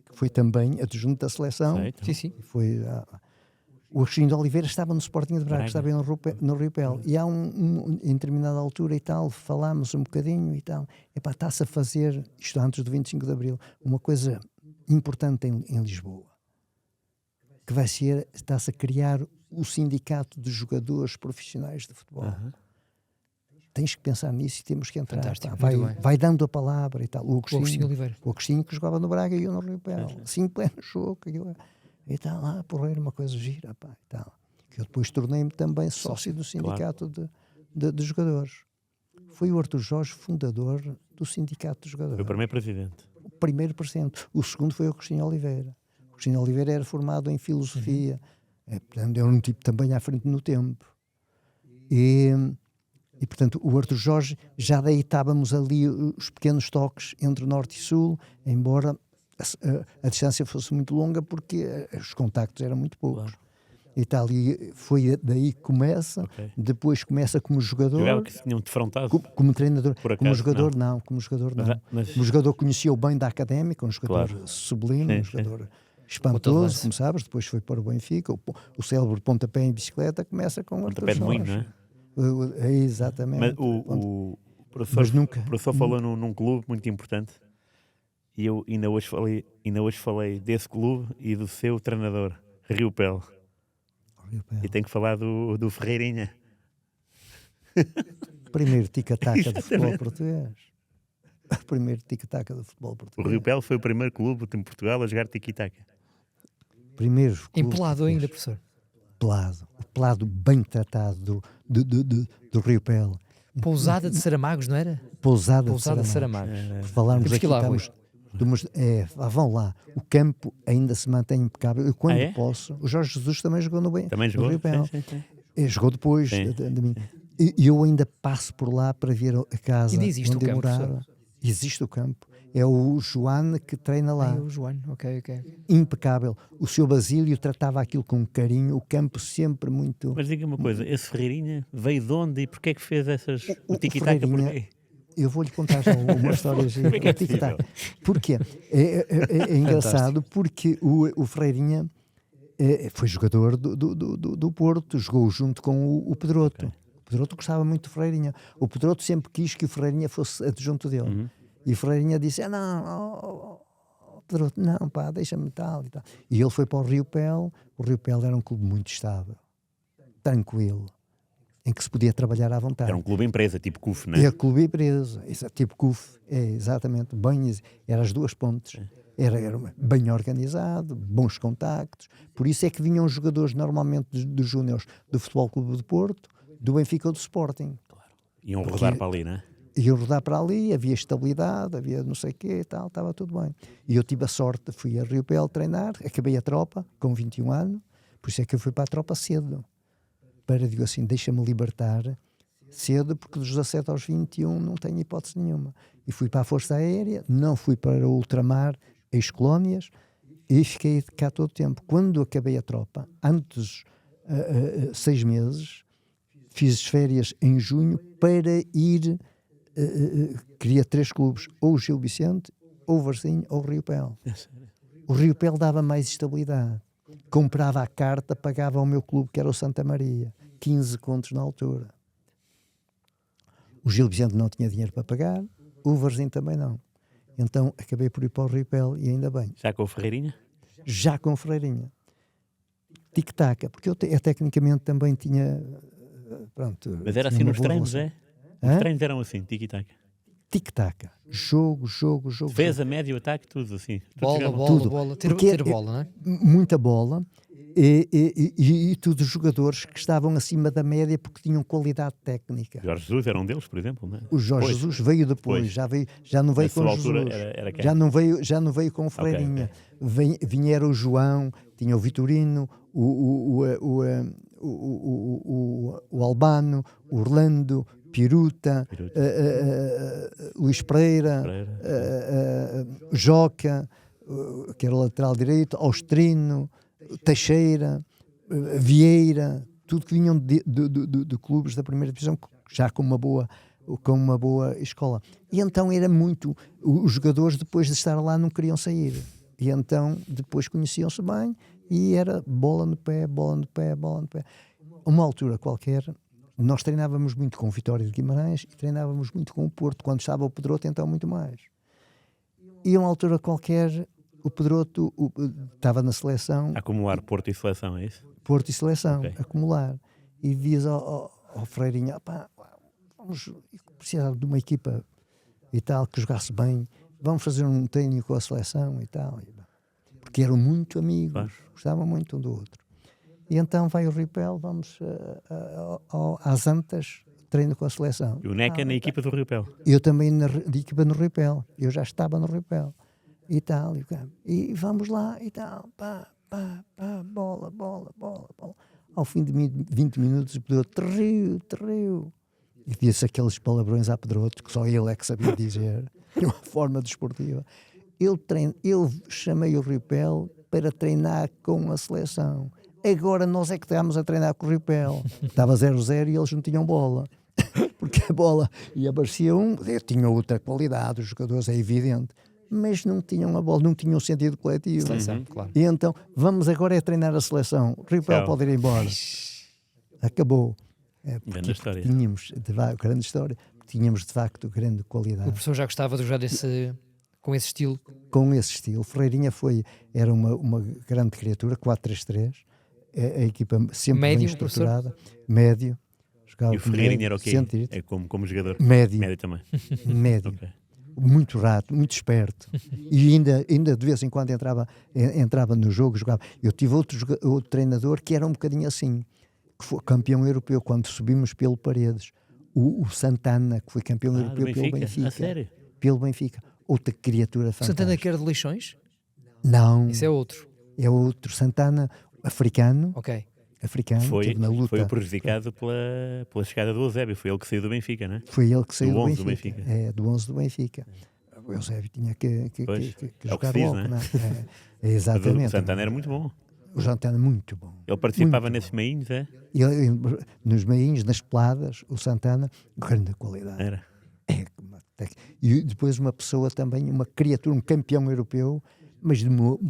que foi também adjunto da seleção, Sei, então. Sim. foi... O Agostinho de Oliveira estava no Sporting de Braga, estava no Rio Pel. E há em determinada altura e tal, falámos um bocadinho e tal. Epá, está-se a fazer, isto antes do 25 de Abril, uma coisa importante em Lisboa. Que vai ser, está-se a criar o sindicato de jogadores profissionais de futebol. Aham. Tens que pensar nisso e temos que entrar. Fantástico, Pá. muito bem. Vai dando a palavra e tal. O Agostinho Oliveira. O Agostinho que jogava no Braga e eu no Rio Pel. Assim, pleno jogo. Aquilo. E tal, porreiro, uma coisa gira, pá, e tal. Que eu depois tornei-me também sócio do sindicato de jogadores. Foi o Artur Jorge fundador do sindicato de Foi o jogadores. primeiro presidente. O primeiro presidente. O segundo foi o Agostinho Oliveira. O Agostinho Oliveira era formado em filosofia. Portanto, era um tipo também à frente no tempo. E portanto, o Artur Jorge, já daí estávamos ali os pequenos toques entre norte e sul, embora a distância fosse muito longa, porque os contactos eram muito poucos. Claro. E tal, e foi daí que começa, Ok. depois começa como jogador, Jogava que se tinham defrontado. como treinador. Por Como acaso, jogador não, como jogador não. Mas- Como jogador conhecia o bem da Académica, um jogador Claro. sublime, Sim, um sim. jogador Ponta de espantoso, lança. como sabes, depois foi para o Benfica, o célebre pontapé em bicicleta começa com o Artur Pontapé de Jorge. moinho, não é? Exatamente. Mas o professor, Mas nunca- o professor falou num clube muito importante e eu ainda hoje falei desse clube e do seu treinador, Rio Pel. Rio Pel. E tenho que falar do Ferreirinha. primeiro tic-tac do futebol português. O primeiro tic-tac do futebol O português. Rio Pel foi o primeiro clube em Portugal a jogar tiki-taka. Primeiros clubes Empelado ainda, portugueses. professor. O pelado bem tratado do Rio Pel. Pousada de Saramagos, não era? Pousada De de Saramagos. Saramagos. Falarmos Temos que ir aqui, lá, vão lá. O campo ainda se mantém impecável. Eu, quando é? posso, o Jorge Jesus também jogou Também no jogou? Rio Pel. Sim. Jogou depois Sim. de mim. E eu ainda passo por lá para ver a casa Ainda existe onde o eu campo, morava. Existe o campo. É o Joane que treina lá. Ai, o João, ok. Impecável. O seu Basílio tratava aquilo com carinho. O campo sempre muito... Mas diga uma coisa, esse Ferreirinha veio de onde e porquê é que fez essas... O O tiki-taka Ferreirinha- porquê? Eu vou-lhe contar já uma história gira. Como é que é O tic-tac. possível? Porquê? É engraçado porque o Ferreirinha foi jogador do Porto, jogou junto com o Pedroto. O Pedroto gostava muito do Ferreirinha. O Pedroto sempre quis que o Ferreirinha fosse adjunto dele. Uhum. E o Ferreirinha disse, Pedroto, não pá, deixa-me tal e tal. E ele foi para o Rio Pel. O Rio Pel era um clube muito estável, tranquilo, em que se podia trabalhar à vontade. Era um clube empresa, tipo CUF, não é? É clube empresa, tipo CUF, exatamente, era as duas pontes, era bem organizado, bons contactos, por isso é que vinham os jogadores normalmente dos júniores do Futebol Clube do Porto, do Benfica ou do Sporting, Iam rodar para ali, não é? iam rodar para ali, havia estabilidade, havia não sei o quê e tal, estava tudo bem. E eu tive a sorte, fui a Rio Pel treinar, acabei a tropa com 21 anos, por isso é que eu fui para a tropa cedo, digo assim, deixa-me libertar cedo, porque dos 17 aos 21 não tenho hipótese nenhuma. E fui para a Força Aérea, não fui para o ultramar, ex-colónias, e fiquei cá todo o tempo. Quando acabei a tropa, antes 6 meses, fiz férias em junho para ir, queria 3 clubes, ou o Gil Vicente, ou o Varzim, ou o Rio Pel. O Rio Pel dava mais estabilidade. Comprava a carta, pagava ao meu clube, que era o Santa Maria, 15 contos na altura. O Gil Vicente não tinha dinheiro para pagar, o Varzim também não. Então acabei por ir para o Rio Pel, e ainda bem. Já com o Ferreirinha? Já com Ferreirinha. Tic-tac, porque eu tecnicamente também tinha... Pronto, Mas era tinha assim uma nos boa treinos, relação. é? Os Hã? treinos eram assim, tiki-taka. Tic-tac. Jogo. Defesa, médio, ataque, tudo assim. Tudo Bola, jogava. Tudo. bola. Porque Ter bola, não é? Muita bola. E todos os jogadores que estavam acima da média porque tinham qualidade técnica. Jorge Jesus era um deles, por exemplo, não é? O Jorge Pois. Jesus veio depois, Pois. já não veio Na com sua o altura Jesus, era quem? já não veio com o Ferreirinha. Vinha era o João, tinha o Vitorino, o Albano, o Orlando, Piruta, Luís Pereira, Joca, que era o lateral direito, Austrino, Teixeira, Vieira, tudo que vinham de clubes da primeira divisão, já com uma boa escola. E então era muito... Os jogadores, depois de estar lá, não queriam sair. E então, depois conheciam-se bem e era bola no pé. Uma altura qualquer, nós treinávamos muito com o Vitória de Guimarães e treinávamos muito com o Porto. Quando estava o Pedroto, então muito mais. E a uma altura qualquer, o Pedroto estava na seleção... Acumular Porto e seleção, é isso? Porto e seleção, Ok. acumular. E diz ao Ferreirinha, pá, vamos precisar de uma equipa e tal, que jogasse bem, vamos fazer um treino com a seleção e tal. Porque eram muito amigos, Claro. gostavam muito um do outro. E então vai o Rio Pel, vamos às Antas, treino com a seleção. E o Neca na equipa do Rio Pel. Eu também de equipa no Rio Pel, eu já estava no Rio Pel e tal, e vamos lá e tal, pá, bola. Ao fim de 20 minutos o Pedroto terriu, e disse aqueles palavrões a Pedroto que só ele é que sabia dizer, de uma forma desportiva. Eu chamei o Rio Pel para treinar com a seleção. Agora nós é que estávamos a treinar com o Rio Pel. Estava 0-0 e eles não tinham bola. Porque a bola aparecia tinha outra qualidade, os jogadores é evidente, mas não tinham a bola, não tinham o sentido coletivo. Seleção, claro. E então, vamos agora é treinar a seleção. O Rio Pel Tchau. pode ir embora. Acabou. Grande história. Tínhamos, grande história, tínhamos de facto grande O qualidade. professor já gostava de jogar com esse estilo. Com esse estilo, Ferreirinha era uma grande criatura, 4-3-3, a equipa sempre Médio, bem estruturada, médio, Jogava E o como Ferreirinha era o médio, quê? centro-direita. É como jogador? Médio, Médio também. médio. Ok. Muito rato, muito esperto. E ainda de vez em quando entrava no jogo, jogava. Eu tive outro treinador que era um bocadinho assim, que foi campeão europeu, quando subimos pelo Paredes. O Santana, que foi campeão Do europeu pelo Benfica? A Benfica. sério? Pelo Benfica. Outra criatura O Santana fantástica. que era de Leixões? Não, Esse é outro. é outro. Santana, africano, Ok. teve na luta. Foi o prejudicado pela chegada do Eusébio. Foi ele que saiu do Benfica, não é? Foi ele que saiu Do do 11 do Benfica. Benfica. É, do 11 do Benfica. O Eusébio tinha que Pois, é o que jogar se diz, logo, não é? não é? É, Mas exatamente. o Santana era muito bom. O Santana muito bom. Ele participava Muito nesses meinhos, é? Nos meinhos, nas peladas, o Santana, grande qualidade. Era. E depois uma pessoa também, uma criatura, um campeão europeu, mas de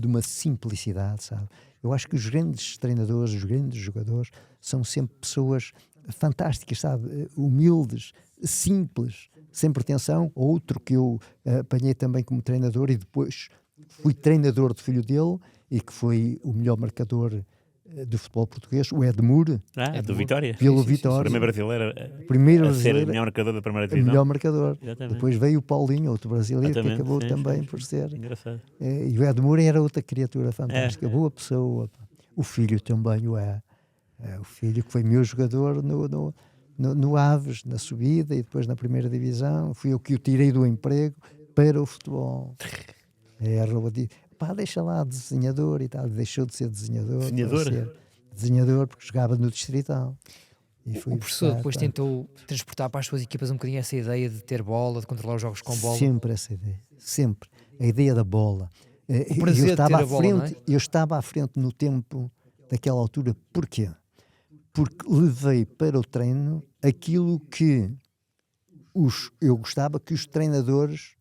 uma simplicidade, sabe? Eu acho que os grandes treinadores, os grandes jogadores, são sempre pessoas fantásticas, sabe? Humildes, simples, sem pretensão. Outro que eu apanhei também como treinador e depois fui treinador do filho dele e que foi o melhor marcador do futebol português, o Edmur, Do Vitória. pelo O Vitória. primeiro brasileiro Primeiro a ser o brasileiro, melhor marcador da primeira o divisão. melhor marcador. Exatamente. Depois veio o Paulinho, outro brasileiro, que Exatamente, acabou sim, também sim, por sim. ser. Engraçado. E o Edmur era outra criatura fantástica, É. boa pessoa. Pá. O filho também o é. O filho que foi meu jogador no Aves, na subida e depois na primeira divisão. Fui eu que o tirei do emprego para o futebol. Pá, deixa lá desenhador e tal. Deixou de ser desenhador. Desenhador? Para ser desenhador porque jogava no Distrital. E O professor buscar, depois pá, tentou transportar para as suas equipas um bocadinho essa ideia de ter bola, de controlar os jogos com bola. Sempre essa ideia, sempre. A ideia da bola. prazer de ter a bola, não é? Eu estava à frente no tempo daquela altura. Porquê? Porque levei para o treino aquilo que eu gostava que os treinadores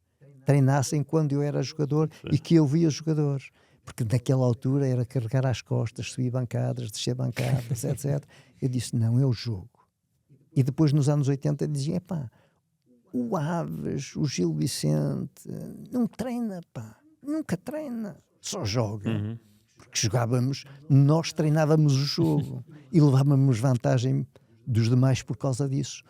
treinassem quando eu era jogador e que eu via jogadores. Porque naquela altura era carregar às costas, subir bancadas, descer bancadas, etc. Eu disse, não, é o jogo. E depois nos anos 80 dizia, epá, o Aves, o Gil Vicente, não treina, pá, nunca treina, só joga. Porque jogávamos, nós treinávamos o jogo e levávamos vantagem dos demais por causa disso.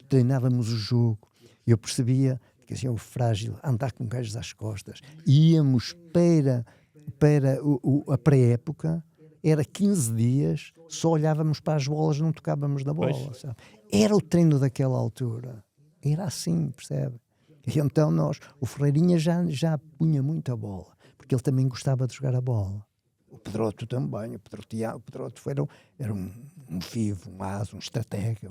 Treinávamos o jogo. Eu percebia que assim, o frágil, andar com gajos às costas. Íamos para a pré-época, era 15 dias, só olhávamos para as bolas, não tocávamos na bola. Sabe? Era o treino daquela altura. Era assim, percebe? E então o Ferreirinha já punha muito a bola, porque ele também gostava de jogar a bola. O Pedroto também, o Pedroto era um vivo, um asa, um estratega,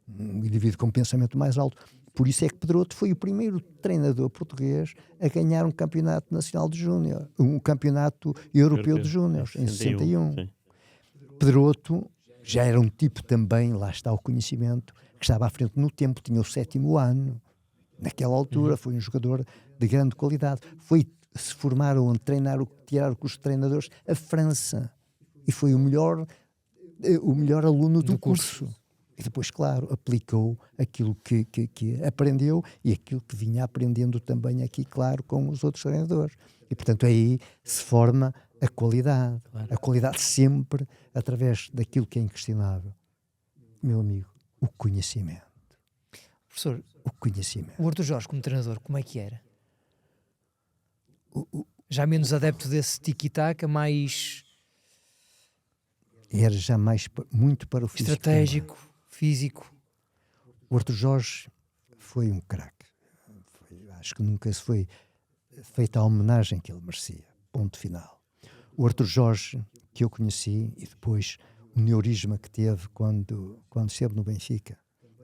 um indivíduo com um pensamento mais alto. Por isso é que Pedroto foi o primeiro treinador português a ganhar um campeonato nacional de júnior, um campeonato europeu de júniores, em 61. Sim. Pedroto já era um tipo também, lá está o conhecimento, que estava à frente no tempo, tinha o 7º ano. Naquela altura foi um jogador de grande qualidade. Se formaram a treinar, tirar o curso de treinadores, a França. E foi o melhor aluno do curso. E depois, claro, aplicou aquilo que aprendeu e aquilo que vinha aprendendo também aqui, claro, com os outros treinadores. E, portanto, aí se forma a qualidade. Claro. A qualidade sempre através daquilo que é inquestionável. Meu amigo, o conhecimento. Professor, o conhecimento. O Artur Jorge, como treinador, como é que era? Já menos adepto desse tiki-taka, mais... Era já muito para o físico. Estratégico, também. Físico. O Artur Jorge foi um craque. Acho que nunca se foi feita a homenagem que ele merecia. Ponto final. O Artur Jorge, que eu conheci, e depois o neurisma que teve quando esteve no Benfica,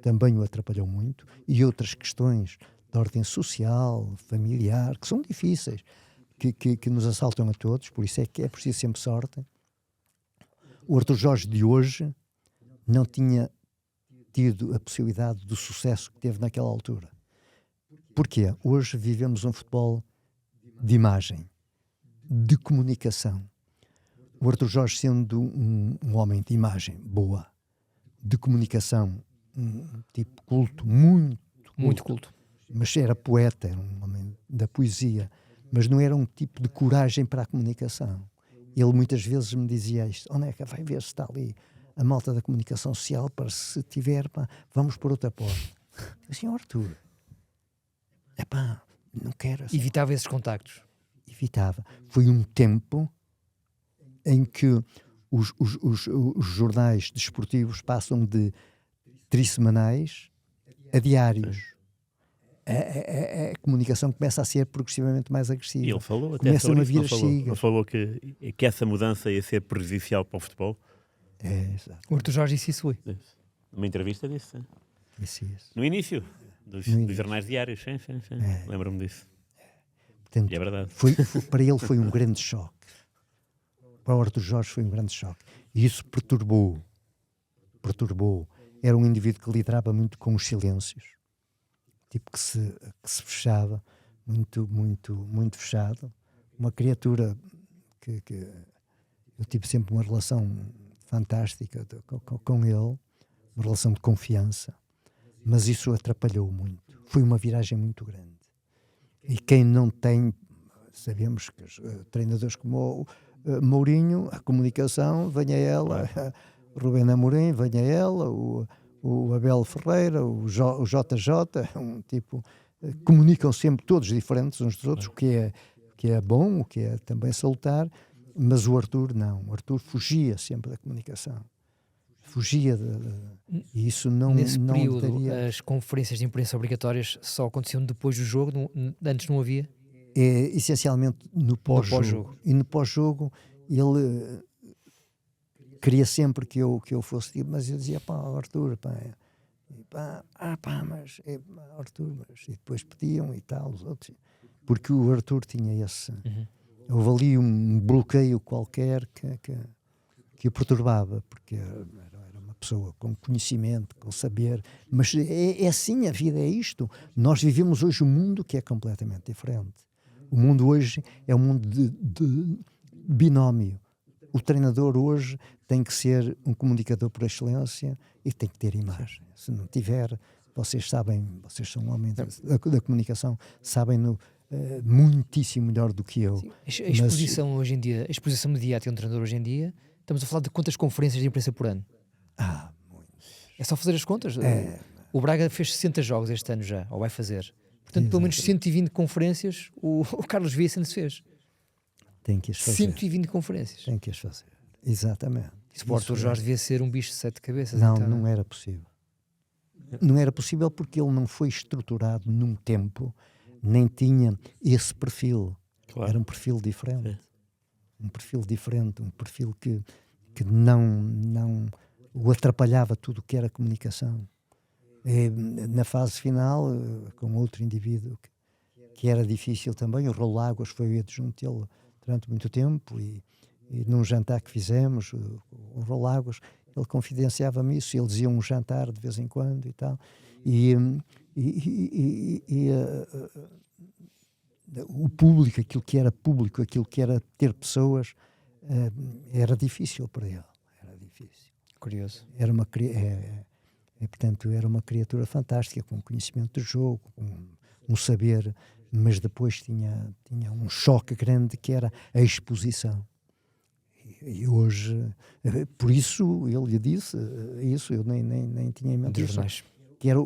também o atrapalhou muito, e outras questões de ordem social, familiar, que são difíceis, que nos assaltam a todos, por isso é que é preciso sempre sorte. O Artur Jorge de hoje não tinha tido a possibilidade do sucesso que teve naquela altura. Porquê? Hoje vivemos um futebol de imagem, de comunicação. O Artur Jorge, sendo um homem de imagem boa, de comunicação, um tipo culto, muito culto. Mas era poeta, era um homem da poesia, mas não era um tipo de coragem para a comunicação. Ele muitas vezes me dizia isto: Oneca, vai ver se está ali a malta da comunicação social para, se tiver, pá, vamos por outra porta. Assim, Arthur, epá, não quero. Assim. Evitava esses contactos. Evitava. Foi um tempo em que os jornais desportivos passam de trissemanais a diários. A comunicação começa a ser progressivamente mais agressiva. E ele falou até Começam sobre a isso, vir não as falou? sigas. Ele falou que essa mudança ia ser prejudicial para o futebol. Exato. O Arthur Jorge disse isso, Numa entrevista disse. Isso. No início dos jornais diários. Sim. Lembro-me disso. Portanto, E é verdade. para ele foi um grande choque. Para o Arthur Jorge foi um grande choque. E isso perturbou. Era um indivíduo que liderava muito com os silêncios. Tipo que se fechava, muito fechado. Uma criatura que eu tive sempre uma relação fantástica com ele, uma relação de confiança, mas isso atrapalhou muito. Foi uma viragem muito grande. E quem não tem, sabemos que os treinadores como o Mourinho, a comunicação, venha ela, Rubén Amorim, venha ela, o Abel Ferreira, o JJ, um tipo, comunicam sempre todos diferentes uns dos outros, o que é bom, o que é também salutar, mas o Arthur não. O Arthur fugia sempre da comunicação. Fugia e isso não... Nesse não período, daria... as conferências de imprensa obrigatórias só aconteciam depois do jogo? Antes não havia? Essencialmente no pós-jogo. E no pós-jogo ele queria sempre que eu fosse tipo, mas eu dizia, Arthur, mas Arthur, e depois pediam e tal, os outros, porque o Arthur tinha esse... Houve ali um bloqueio qualquer que o perturbava, porque era uma pessoa com conhecimento, com saber, mas é assim, a vida é isto. Nós vivemos hoje um mundo que é completamente diferente. O mundo hoje é um mundo de binómio. O treinador hoje tem que ser um comunicador por excelência e tem que ter imagem. Se não tiver, vocês sabem, vocês são homens da comunicação, sabem-no muitíssimo melhor do que eu. Sim. A exposição hoje em dia, a exposição mediática de um treinador hoje em dia, estamos a falar de quantas conferências de imprensa por ano? Muito. É só fazer as contas. O Braga fez 60 jogos este ano já, ou vai fazer. Portanto, pelo menos 120 conferências o Carlos Vicente fez. Tem que as fazer. 120 conferências. Tem que as fazer. Exatamente. Isso para o Arthur Jorge devia ser um bicho de 7 cabeças. Não, então. não era possível. Não era possível porque ele não foi estruturado num tempo, nem tinha esse perfil. Claro. Era um perfil diferente. Sim. Um perfil diferente, um perfil que não o atrapalhava tudo o que era comunicação. Na fase final, com outro indivíduo que era difícil também, o Raul Águas foi adjunto dele durante muito tempo e num jantar que fizemos, o Raul Águas, ele confidenciava-me isso, ele dizia um jantar de vez em quando e tal, o público, aquilo que era ter pessoas, era difícil para ele, era difícil. Curioso. Portanto, era uma criatura fantástica, com conhecimento de jogo, com um saber, mas depois tinha um choque grande que era a exposição. E hoje, por isso ele lhe disse isso, eu nem tinha em mente isso, que era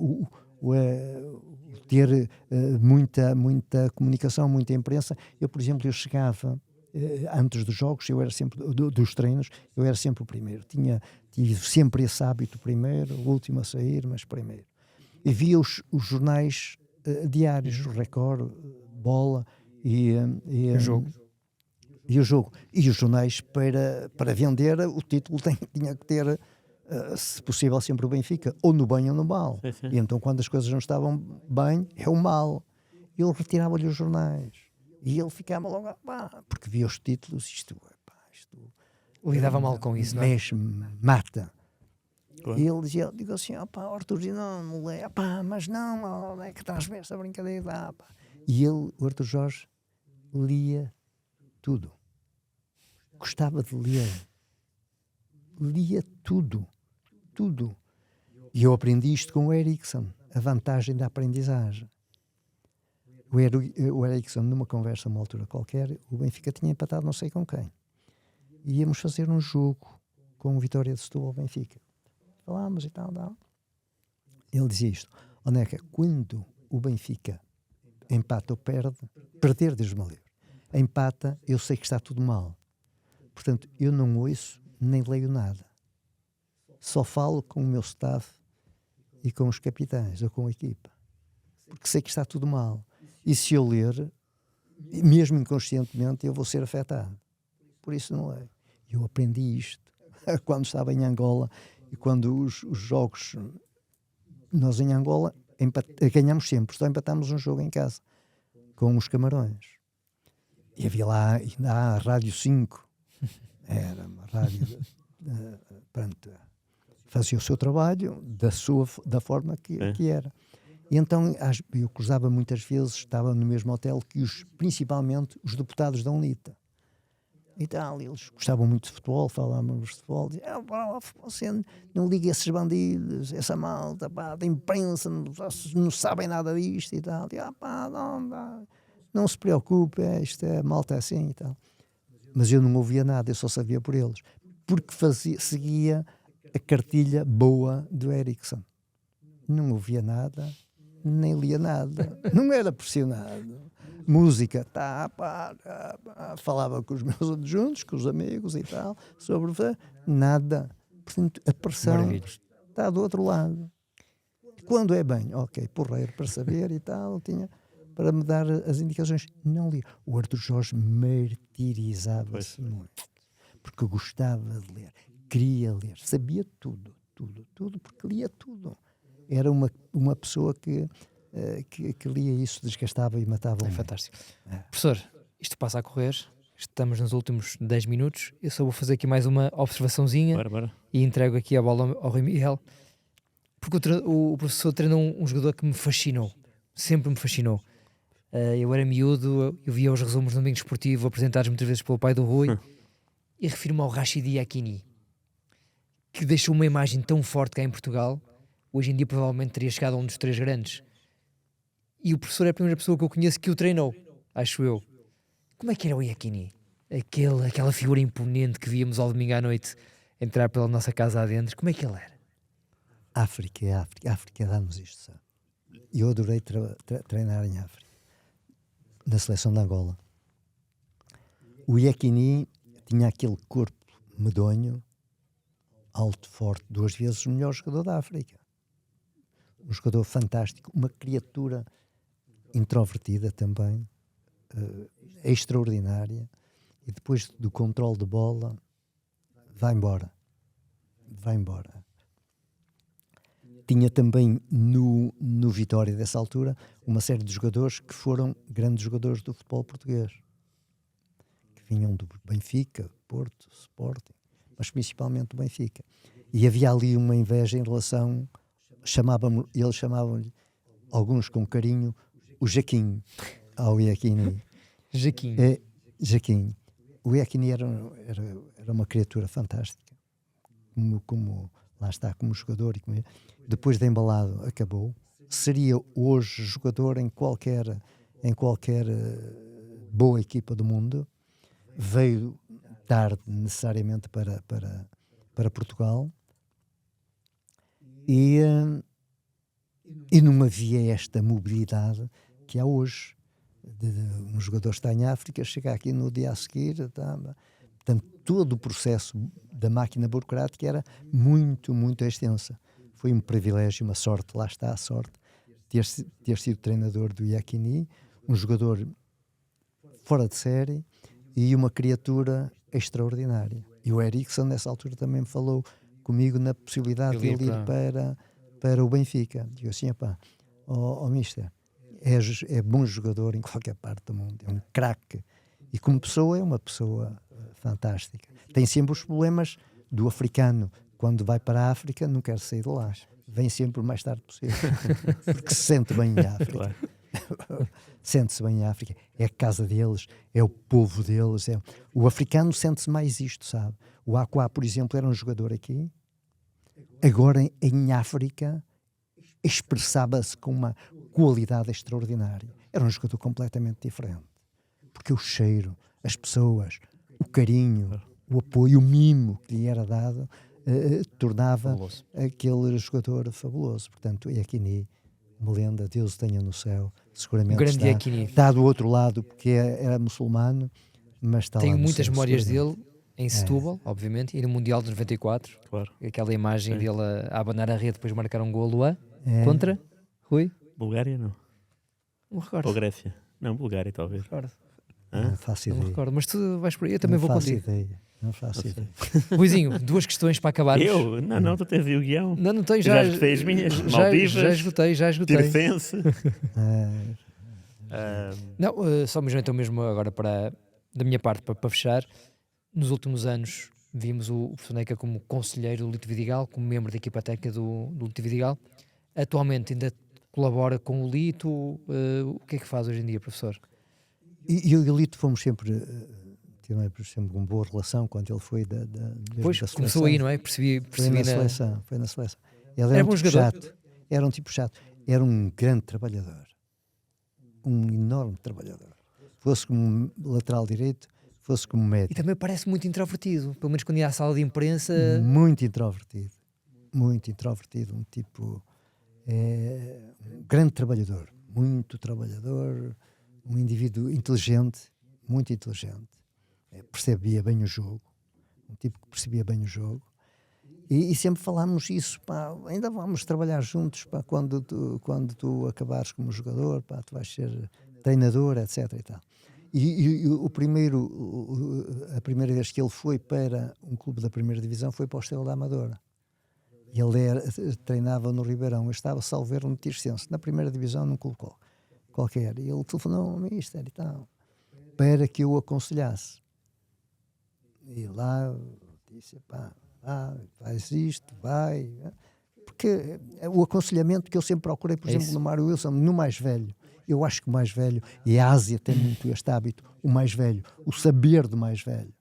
ter muita comunicação, muita imprensa. Eu, por exemplo, eu chegava antes dos jogos, eu era sempre dos treinos, eu era sempre o primeiro. Tive sempre esse hábito primeiro, o último a sair, mas primeiro. E via os jornais diários, o Record, Bola e o Jogo. E o Jogo. E os jornais, para vender, o título tinha que ter, se possível, sempre o Benfica, ou no bem ou no mal. Sim, sim. E então, quando as coisas não estavam bem, é o mal. Ele retirava-lhe os jornais. E ele ficava logo, porque via os títulos, isto lidava mal com isso, não é? Mexe, mata. Claro. E ele dizia, digo assim, Arthur, não lê, mas não é que estás essa brincadeira, E ele, o Arthur Jorge, lia tudo. Gostava de ler. Lia tudo. E eu aprendi isto com o Eriksson, a vantagem da aprendizagem. O Eriksson, numa conversa, uma altura qualquer, o Benfica tinha empatado não sei com quem. Íamos fazer um jogo com o Vitória de Setúbal Benfica. Falámos e tal. Ele dizia isto: ó Neca, quando o Benfica empata ou perde, perder Deus-me livre, empata, eu sei que está tudo mal. Portanto, eu não ouço nem leio nada. Só falo com o meu staff e com os capitães ou com a equipa. Porque sei que está tudo mal. E se eu ler, mesmo inconscientemente, eu vou ser afetado. Por isso não leio. Eu aprendi isto quando estava em Angola e quando os jogos... Nós em Angola ganhamos sempre, só empatámos um jogo em casa com os Camarões. E havia lá ainda a Rádio 5. Era uma rádio... pronto, fazia o seu trabalho da forma que era. E então eu cruzava muitas vezes, estava no mesmo hotel que principalmente os deputados da UNITA. E tal, eles gostavam muito de futebol, falávamos de futebol, diziam, você não liga esses bandidos, essa malta, pá, da imprensa, não sabem nada disto e tal. E, não se preocupe, isto é malta assim e tal. Mas eu não ouvia nada, eu só sabia por eles. Porque seguia a cartilha boa do Ericsson. Não ouvia nada, nem lia nada. Não era pressionado. Música, falava com os meus adjuntos, com os amigos e tal, sobre nada. Portanto, a pressão está do outro lado. Quando é bem, ok, porreiro para saber e tal, tinha para me dar as indicações. Não li. O Arthur Jorge martirizava-se muito, porque gostava de ler, queria ler, sabia tudo, porque lia tudo. Era uma pessoa que lia isso, desgastava e matava. É fantástico. Professor, isto passa a correr, estamos nos últimos 10 minutos, eu só vou fazer aqui mais uma observaçãozinha e entrego aqui a bola ao Rui Miguel, porque o professor treinou um jogador que me fascinou, sempre me fascinou. Eu era miúdo, eu via os resumos no domingo esportivo apresentados muitas vezes pelo pai do Rui e refiro-me ao Rachidi Yakini, que deixou uma imagem tão forte cá em Portugal. Hoje em dia provavelmente teria chegado a um dos 3 grandes. E o professor é a primeira pessoa que eu conheço que o treinou, acho eu. Como é que era o Yakini? Aquela figura imponente que víamos ao domingo à noite entrar pela nossa casa adentro. Como é que ele era? África, dá-nos isto, sabe? Eu adorei treinar em África, na seleção de Angola. O Yakini tinha aquele corpo medonho, alto, forte, 2 vezes o melhor jogador da África. Um jogador fantástico, uma criatura introvertida também, extraordinária, e depois do controle de bola vai embora. Tinha também no Vitória dessa altura uma série de jogadores que foram grandes jogadores do futebol português, que vinham do Benfica, Porto, Sporting, mas principalmente do Benfica. E havia ali uma inveja em relação, eles chamavam-lhe, alguns com carinho, o Jaquim, ao Yakini. Jaquim. O Yakini era uma criatura fantástica, como lá está, como jogador. E depois de embalado, acabou. Seria hoje jogador em qualquer boa equipa do mundo. Veio tarde, necessariamente, para Portugal. E não havia esta mobilidade que há hoje. Um jogador está em África, chega aqui no dia a seguir. Portanto, todo o processo da máquina burocrática era muito, muito extensa. Foi um privilégio, uma sorte, lá está a sorte, ter sido treinador do Yakini, um jogador fora de série e uma criatura extraordinária. E o Ericsson, nessa altura, também me falou comigo na possibilidade de ele ir para o Benfica. Digo assim, mister, é bom jogador em qualquer parte do mundo, é um craque. E como pessoa, é uma pessoa fantástica. Tem sempre os problemas do africano. Quando vai para a África, não quer sair de lá. Vem sempre o mais tarde possível. Porque se sente bem em África. Claro. Sente-se bem em África. É a casa deles, é o povo deles. O africano sente-se mais isto, sabe? O Aquá, por exemplo, era um jogador aqui. Agora, em África, expressava-se com uma qualidade extraordinária. Era um jogador completamente diferente. Porque o cheiro, as pessoas, o carinho, o apoio, o mimo que lhe era dado, tornava Fabuloso. aquele jogador fabuloso. Portanto, Iachini, uma lenda, Deus o tenha no céu, seguramente grande Iachini. está do outro lado, porque era muçulmano, mas está Tenho lá no muitas céu, memórias seguramente. dele em Setúbal, obviamente, e no Mundial de 94. Claro. Aquela imagem Sim. dele a abanar a rede depois de marcar um golo É. contra Rui. Bulgária não. Não me recordo. Ou Grécia. Não, Bulgária talvez. recordo. Hã? Não faço Não me ideia. recordo, mas tu vais por aí, eu também Não vou faço contigo. ideia. Não faço Não sei. ideia. Ruizinho, duas questões para acabarmos. Eu? Não, tu tens aí o guião. Não tenho, Já esgotei as minhas. Maldivas, já esgotei. Tirfense. Ah, Ah, Não, só mesmo agora da minha parte, para fechar. Nos últimos anos vimos o Soneca como conselheiro do Lito Vidigal, como membro da equipa técnica do Lito Vidigal. Atualmente ainda colabora com o Lito. O que é que faz hoje em dia, professor? e o Lito fomos sempre, tivemos sempre uma boa relação quando ele foi mesmo Pois, da começou seleção. aí, não é? Percebi Foi na seleção, Ele era um bom tipo jogador? chato, era um tipo chato, era um grande trabalhador, um enorme trabalhador. Fosse como lateral direito, fosse como E médio, também parece muito introvertido, pelo menos quando ia à sala de imprensa. muito introvertido, um tipo, um grande trabalhador, muito trabalhador, um indivíduo inteligente, muito inteligente, percebia bem o jogo, um tipo que percebia bem o jogo. E sempre falámos isso, pá, ainda vamos trabalhar juntos, pá, quando tu acabares como jogador, pá, tu vais ser treinador, etc. E tal. E a primeira vez que ele foi para um clube da primeira divisão foi para o Estrela da Amadora. Ele treinava no Ribeirão, eu estava salvo erro no Tirsense, na primeira divisão num clube qualquer. E ele telefonou ao mister e tal, para que eu o aconselhasse. E lá disse, pá, faz isto, vai. Porque o aconselhamento que eu sempre procurei, por exemplo, isso. no Mário Wilson, no mais velho, eu acho que o mais velho, e a Ásia tem muito este hábito, o mais velho, o saber do mais velho,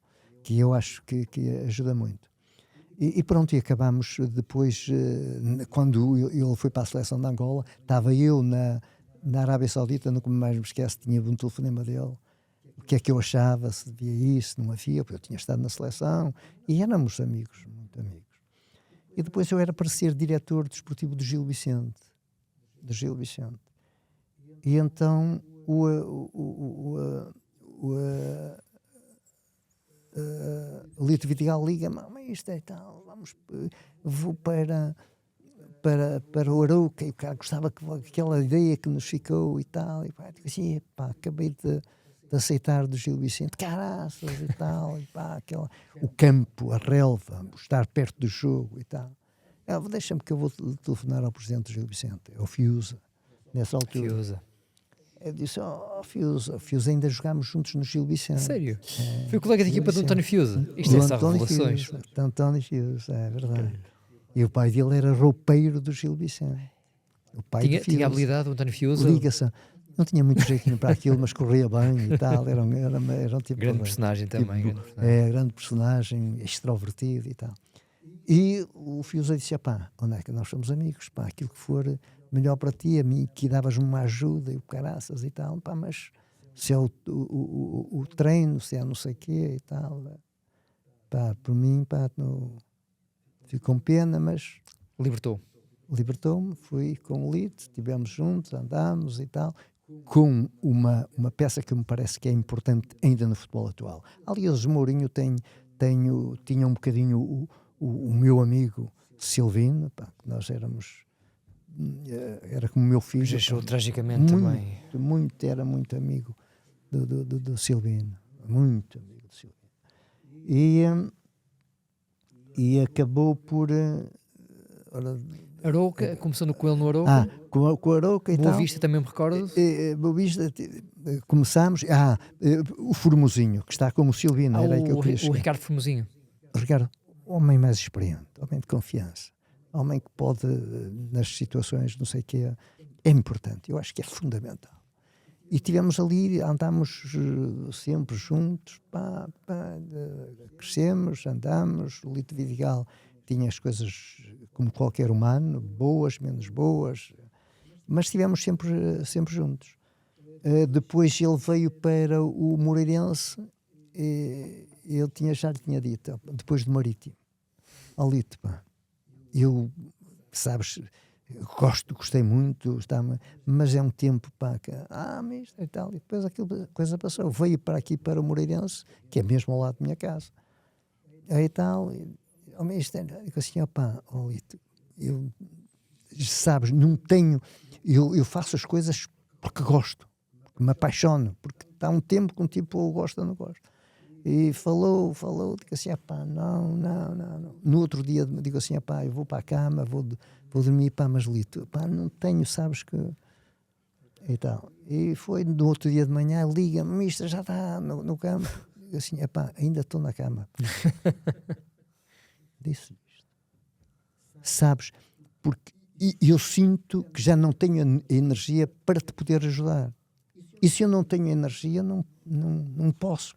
que eu acho que ajuda muito. E pronto, e acabámos depois, quando ele foi para a seleção de Angola, estava eu na Arábia Saudita, nunca mais me esqueço, tinha um telefonema dele, o que é que eu achava, se devia ir, se não havia, porque eu tinha estado na seleção, e éramos amigos, muito amigos. E depois eu era para ser diretor desportivo do Gil Vicente. E então o Lito Vidigal liga-me, mas isto é tal, vou para o Arouca, e o cara gostava aquela ideia que nos ficou e tal, e pá, digo assim, pá, acabei de aceitar do Gil Vicente, caraças e tal, e pá, o campo, a relva, estar perto do jogo e tal. Deixa-me que eu vou telefonar ao presidente do Gil Vicente, é o Fiusa, nessa altura. Fiusa. Eu disse, Fiusa, ainda jogámos juntos no Gil Vicente. Sério? Foi o colega de equipa do António Fiusa. Isto Do é só António revelações. Fiusa, do António Fiusa, é verdade. E o pai dele era roupeiro do Gil Vicente. O pai do Tinha Fiusa. habilidade o António Fiusa? Ligação. Não tinha muito jeitinho para aquilo, mas corria bem e tal. Era um tipo Grande personagem também. grande personagem. grande personagem, extrovertido e tal. E o Fiusa disse, pá, onde é que nós somos amigos, pá, aquilo que for melhor para ti, a mim que davas-me uma ajuda e o caraças e tal, pá, mas se é o treino, se é não sei o quê e tal, pá, por mim, pá, fico com pena, mas libertou-me, fui com o Lito, estivemos juntos, andámos e tal, com uma peça que me parece que é importante ainda no futebol atual. Aliás, o Mourinho tinha um bocadinho o meu amigo Silvino, pá, que nós era como meu filho. Já achou tragicamente também. Era muito amigo do Silvino, muito amigo do Silvino. E acabou por... Arouca, começou com ele no Arouca. Com o Arouca e Boa tal. Vista também me recordo. Boa Vista, começámos... o Formosinho, que está como o Silvino, era aí que eu queria o chegar. Ricardo Formosinho. Ricardo, homem mais experiente, homem de confiança, homem que pode, nas situações, não sei o que, é importante, eu acho que é fundamental. E tivemos ali, andámos sempre juntos, crescemos, andámos, o Lito Vidigal tinha as coisas como qualquer humano, boas, menos boas, mas estivemos sempre juntos. Depois ele veio para o Moreirense, e já lhe tinha dito, depois do Marítimo, Lito, pá, eu, sabes, gostei muito, mas é um tempo, pá, que, mister, e tal, e depois aquilo, coisa passou, veio para aqui, para o Moreirense, que é mesmo ao lado da minha casa, aí tal, mister, digo assim, Lito, eu, sabes, não tenho, eu faço as coisas porque gosto, porque me apaixono, porque está um tempo que um tipo eu gosto ou não gosto. E falou, digo assim, não. No outro dia digo assim, eu vou para a cama, vou dormir, mas Lito, não tenho, sabes que... E tal. E foi no outro dia de manhã, liga-me, mister, já está no campo. Digo assim, ainda estou na cama. Disse isto. Sabes, porque eu sinto que já não tenho energia para te poder ajudar. E se eu não tenho energia, não posso,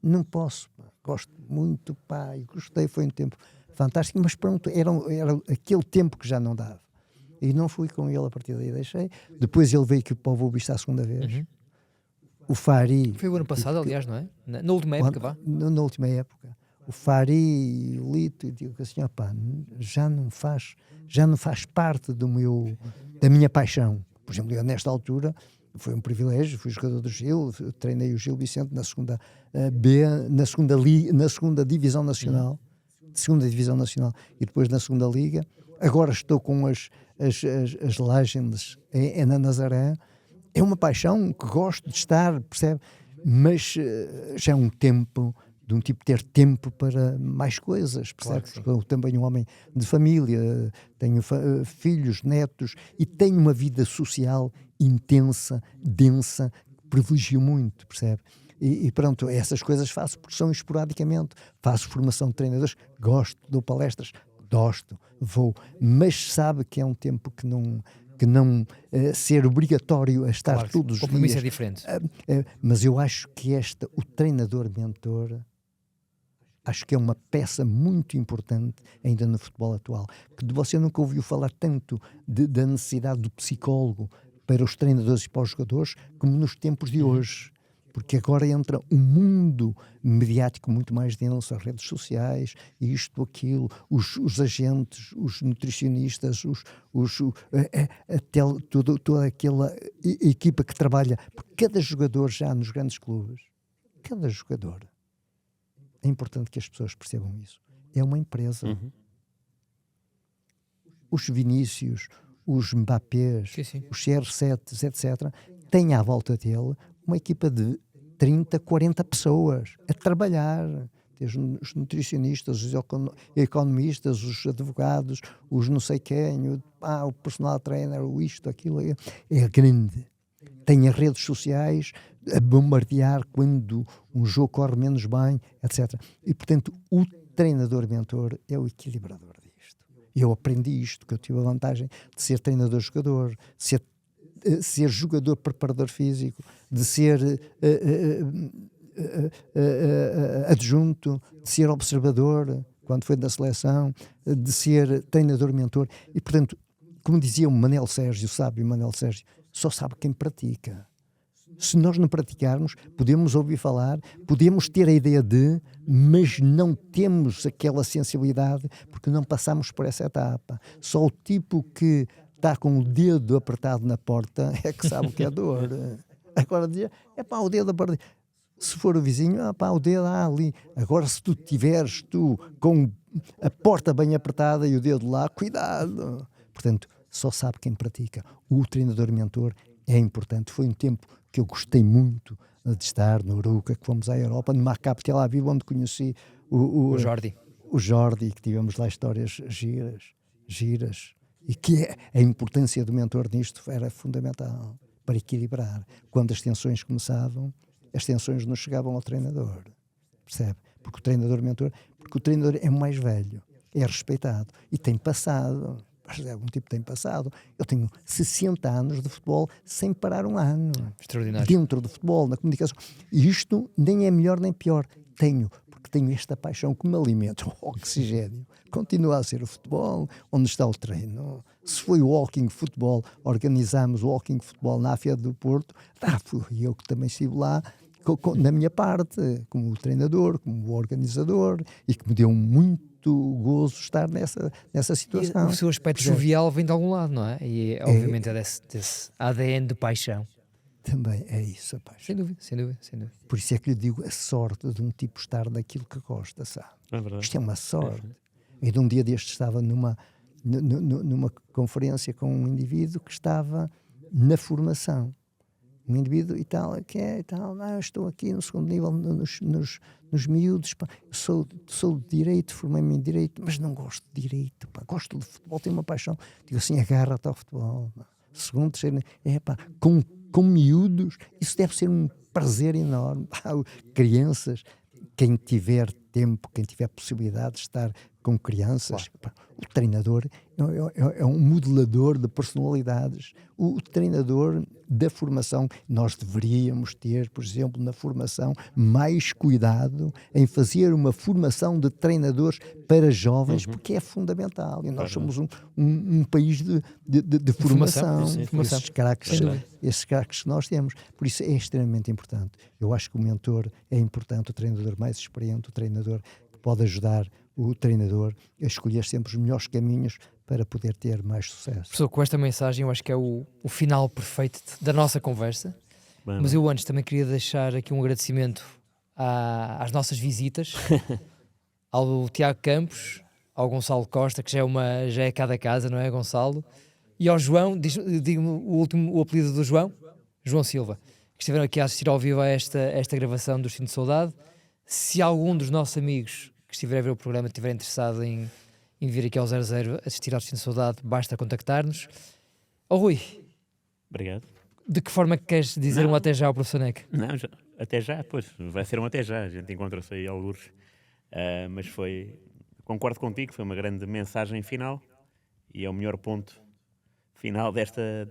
não posso, gosto muito, e gostei, foi um tempo fantástico, mas pronto, era aquele tempo que já não dava. E não fui com ele a partir daí, deixei. Depois ele veio aqui para o Boa Vista a segunda vez. O Fari... Foi o ano passado, aliás, não é? Na última época, vá? Na última época. O Fari e o Lito, e digo assim, já não faz parte da minha paixão. Por exemplo, eu, nesta altura, foi um privilégio, fui jogador do Gil, treinei o Gil Vicente na segunda na segunda divisão nacional, e depois na segunda liga. Agora estou com as Legends na Nazaré. É uma paixão que gosto de estar, percebe? Mas já é um tempo de um tipo ter tempo para mais coisas, percebe? Claro, sou também um homem de família, tenho filhos, netos, e tenho uma vida social intensa, densa, que privilegio muito, percebe? E pronto, essas coisas faço porque são esporadicamente, faço formação de treinadores, gosto, dou palestras, vou, mas sabe que é um tempo que não ser obrigatório a estar todos os dias. O compromisso é diferente. Mas eu acho que o treinador-mentor, acho que é uma peça muito importante ainda no futebol atual. Que você nunca ouviu falar tanto da necessidade do psicólogo para os treinadores e para os jogadores como nos tempos de hoje. Porque agora entra um mundo mediático muito mais denso, as redes sociais, isto, aquilo, os agentes, os nutricionistas, toda aquela equipa que trabalha. Porque cada jogador já nos grandes clubes, cada jogador, é importante que as pessoas percebam isso, é uma empresa. Os Vinícius, os Mbappés, os CR7, etc., têm à volta dele uma equipa de 30, 40 pessoas a trabalhar. Os nutricionistas, os economistas, os advogados, os não sei quem, o personal trainer, o isto, aquilo, é grande. Tem as redes sociais a bombardear quando um jogo corre menos bem, etc. E, portanto, o treinador-mentor é o equilibrador disto. Eu aprendi isto, que eu tive a vantagem de ser treinador-jogador, de ser jogador-preparador físico, de ser adjunto, de ser observador, quando foi da seleção, de ser treinador-mentor. E, portanto, como dizia o Manel Sérgio, o sábio Manel Sérgio, só sabe quem pratica. Se nós não praticarmos, podemos ouvir falar, podemos ter a ideia mas não temos aquela sensibilidade porque não passamos por essa etapa. Só o tipo que está com o dedo apertado na porta é que sabe o que é dor. Agora dizia, o dedo apertado. Se for o vizinho, o dedo ali. Agora, se tu tiveres com a porta bem apertada e o dedo lá, cuidado. Portanto, só sabe quem pratica. O treinador-mentor é importante. Foi um tempo que eu gostei muito de estar no Arouca, que fomos à Europa, no Maccabi Tel Aviv, onde conheci o Jordi, que tivemos lá histórias giras, e que a importância do mentor nisto era fundamental para equilibrar. Quando as tensões começavam, as tensões não chegavam ao treinador, percebe? Porque o treinador-mentor, é mais velho, é respeitado e tem passado. Algum tipo tem passado. Eu tenho 60 anos de futebol sem parar um ano. Extraordinário. Dentro do futebol, na comunicação. E isto nem é melhor nem pior. Porque tenho esta paixão que me alimenta, o oxigênio. Continua a ser o futebol, onde está o treino. Se foi o Walking Futebol, organizámos o Walking Futebol na AFIA do Porto, fui eu que também estive lá, na minha parte, como treinador, como organizador, e que me deu muito gozo estar nessa situação. O seu aspecto jovial vem de algum lado, não é? E obviamente é desse ADN de paixão. Também é isso, rapaz. Sem dúvida, sem dúvida, sem dúvida. Por isso é que lhe digo a sorte de um tipo estar naquilo que gosta, sabe? É verdade. Isto é uma sorte. E de um dia deste estava numa conferência com um indivíduo que estava na formação. Um indivíduo e tal, que é e tal, eu estou aqui no segundo nível, nos miúdos, pá. Sou de Direito, formei-me em Direito, mas não gosto de Direito, pá. Gosto de futebol, tenho uma paixão. Digo assim, agarra-te ao futebol. Pá. Segundo, terceiro, pá, com miúdos, isso deve ser um prazer enorme. Crianças, quem tiver tempo, quem tiver possibilidade de estar com crianças, pá, o treinador é um modelador de personalidades. O treinador da formação, nós deveríamos ter, por exemplo, na formação, mais cuidado em fazer uma formação de treinadores para jovens, porque é fundamental. E nós somos um país de formação. Esses craques que nós temos. Por isso é extremamente importante. Eu acho que o mentor é importante, o treinador mais experiente, o treinador que pode ajudar o treinador a escolher sempre os melhores caminhos para poder ter mais sucesso. Professor, com esta mensagem eu acho que é o final perfeito da nossa conversa. Bem, mas eu antes também queria deixar aqui um agradecimento às nossas visitas, ao Tiago Campos, ao Gonçalo Costa, que já é cada casa, não é, Gonçalo? E ao João, digo o apelido do João Silva, que estiveram aqui a assistir ao vivo a esta gravação do Destino de Saudade. Se algum dos nossos amigos que estiver a ver o programa estiver interessado em vir aqui ao 00 assistir ao Destino de Saudade, basta contactar-nos. Rui, obrigado. De que forma que queres dizer um até já ao professor Neca? Não, até já, pois, vai ser um até já, a gente encontra-se aí algures. Mas concordo contigo, foi uma grande mensagem final e é o melhor ponto final desta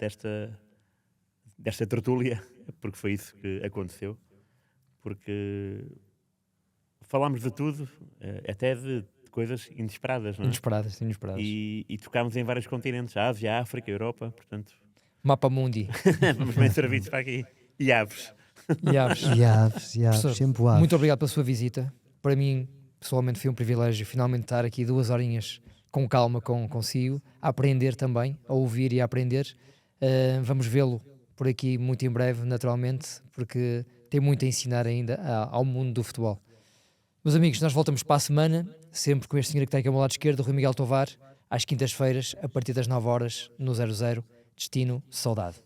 tertúlia, porque foi isso que aconteceu, porque falámos de tudo, até de coisas inesperadas, não é? Inesperadas. E tocámos em vários continentes, a Ásia, a África, a Europa, portanto... Mapa Mundi. Vamos bem servidos para aqui. E aves. Sempre aves. Muito obrigado pela sua visita. Para mim, pessoalmente, foi um privilégio finalmente estar aqui 2 horinhas com calma consigo, a aprender também, a ouvir e a aprender. Vamos vê-lo por aqui muito em breve, naturalmente, porque tem muito a ensinar ainda ao mundo do futebol. Meus amigos, nós voltamos para a semana, sempre com este senhor que está aqui ao meu lado esquerdo, o Rui Miguel Tovar, às quintas-feiras, a partir das 9 horas, no 00, Destino Saudade.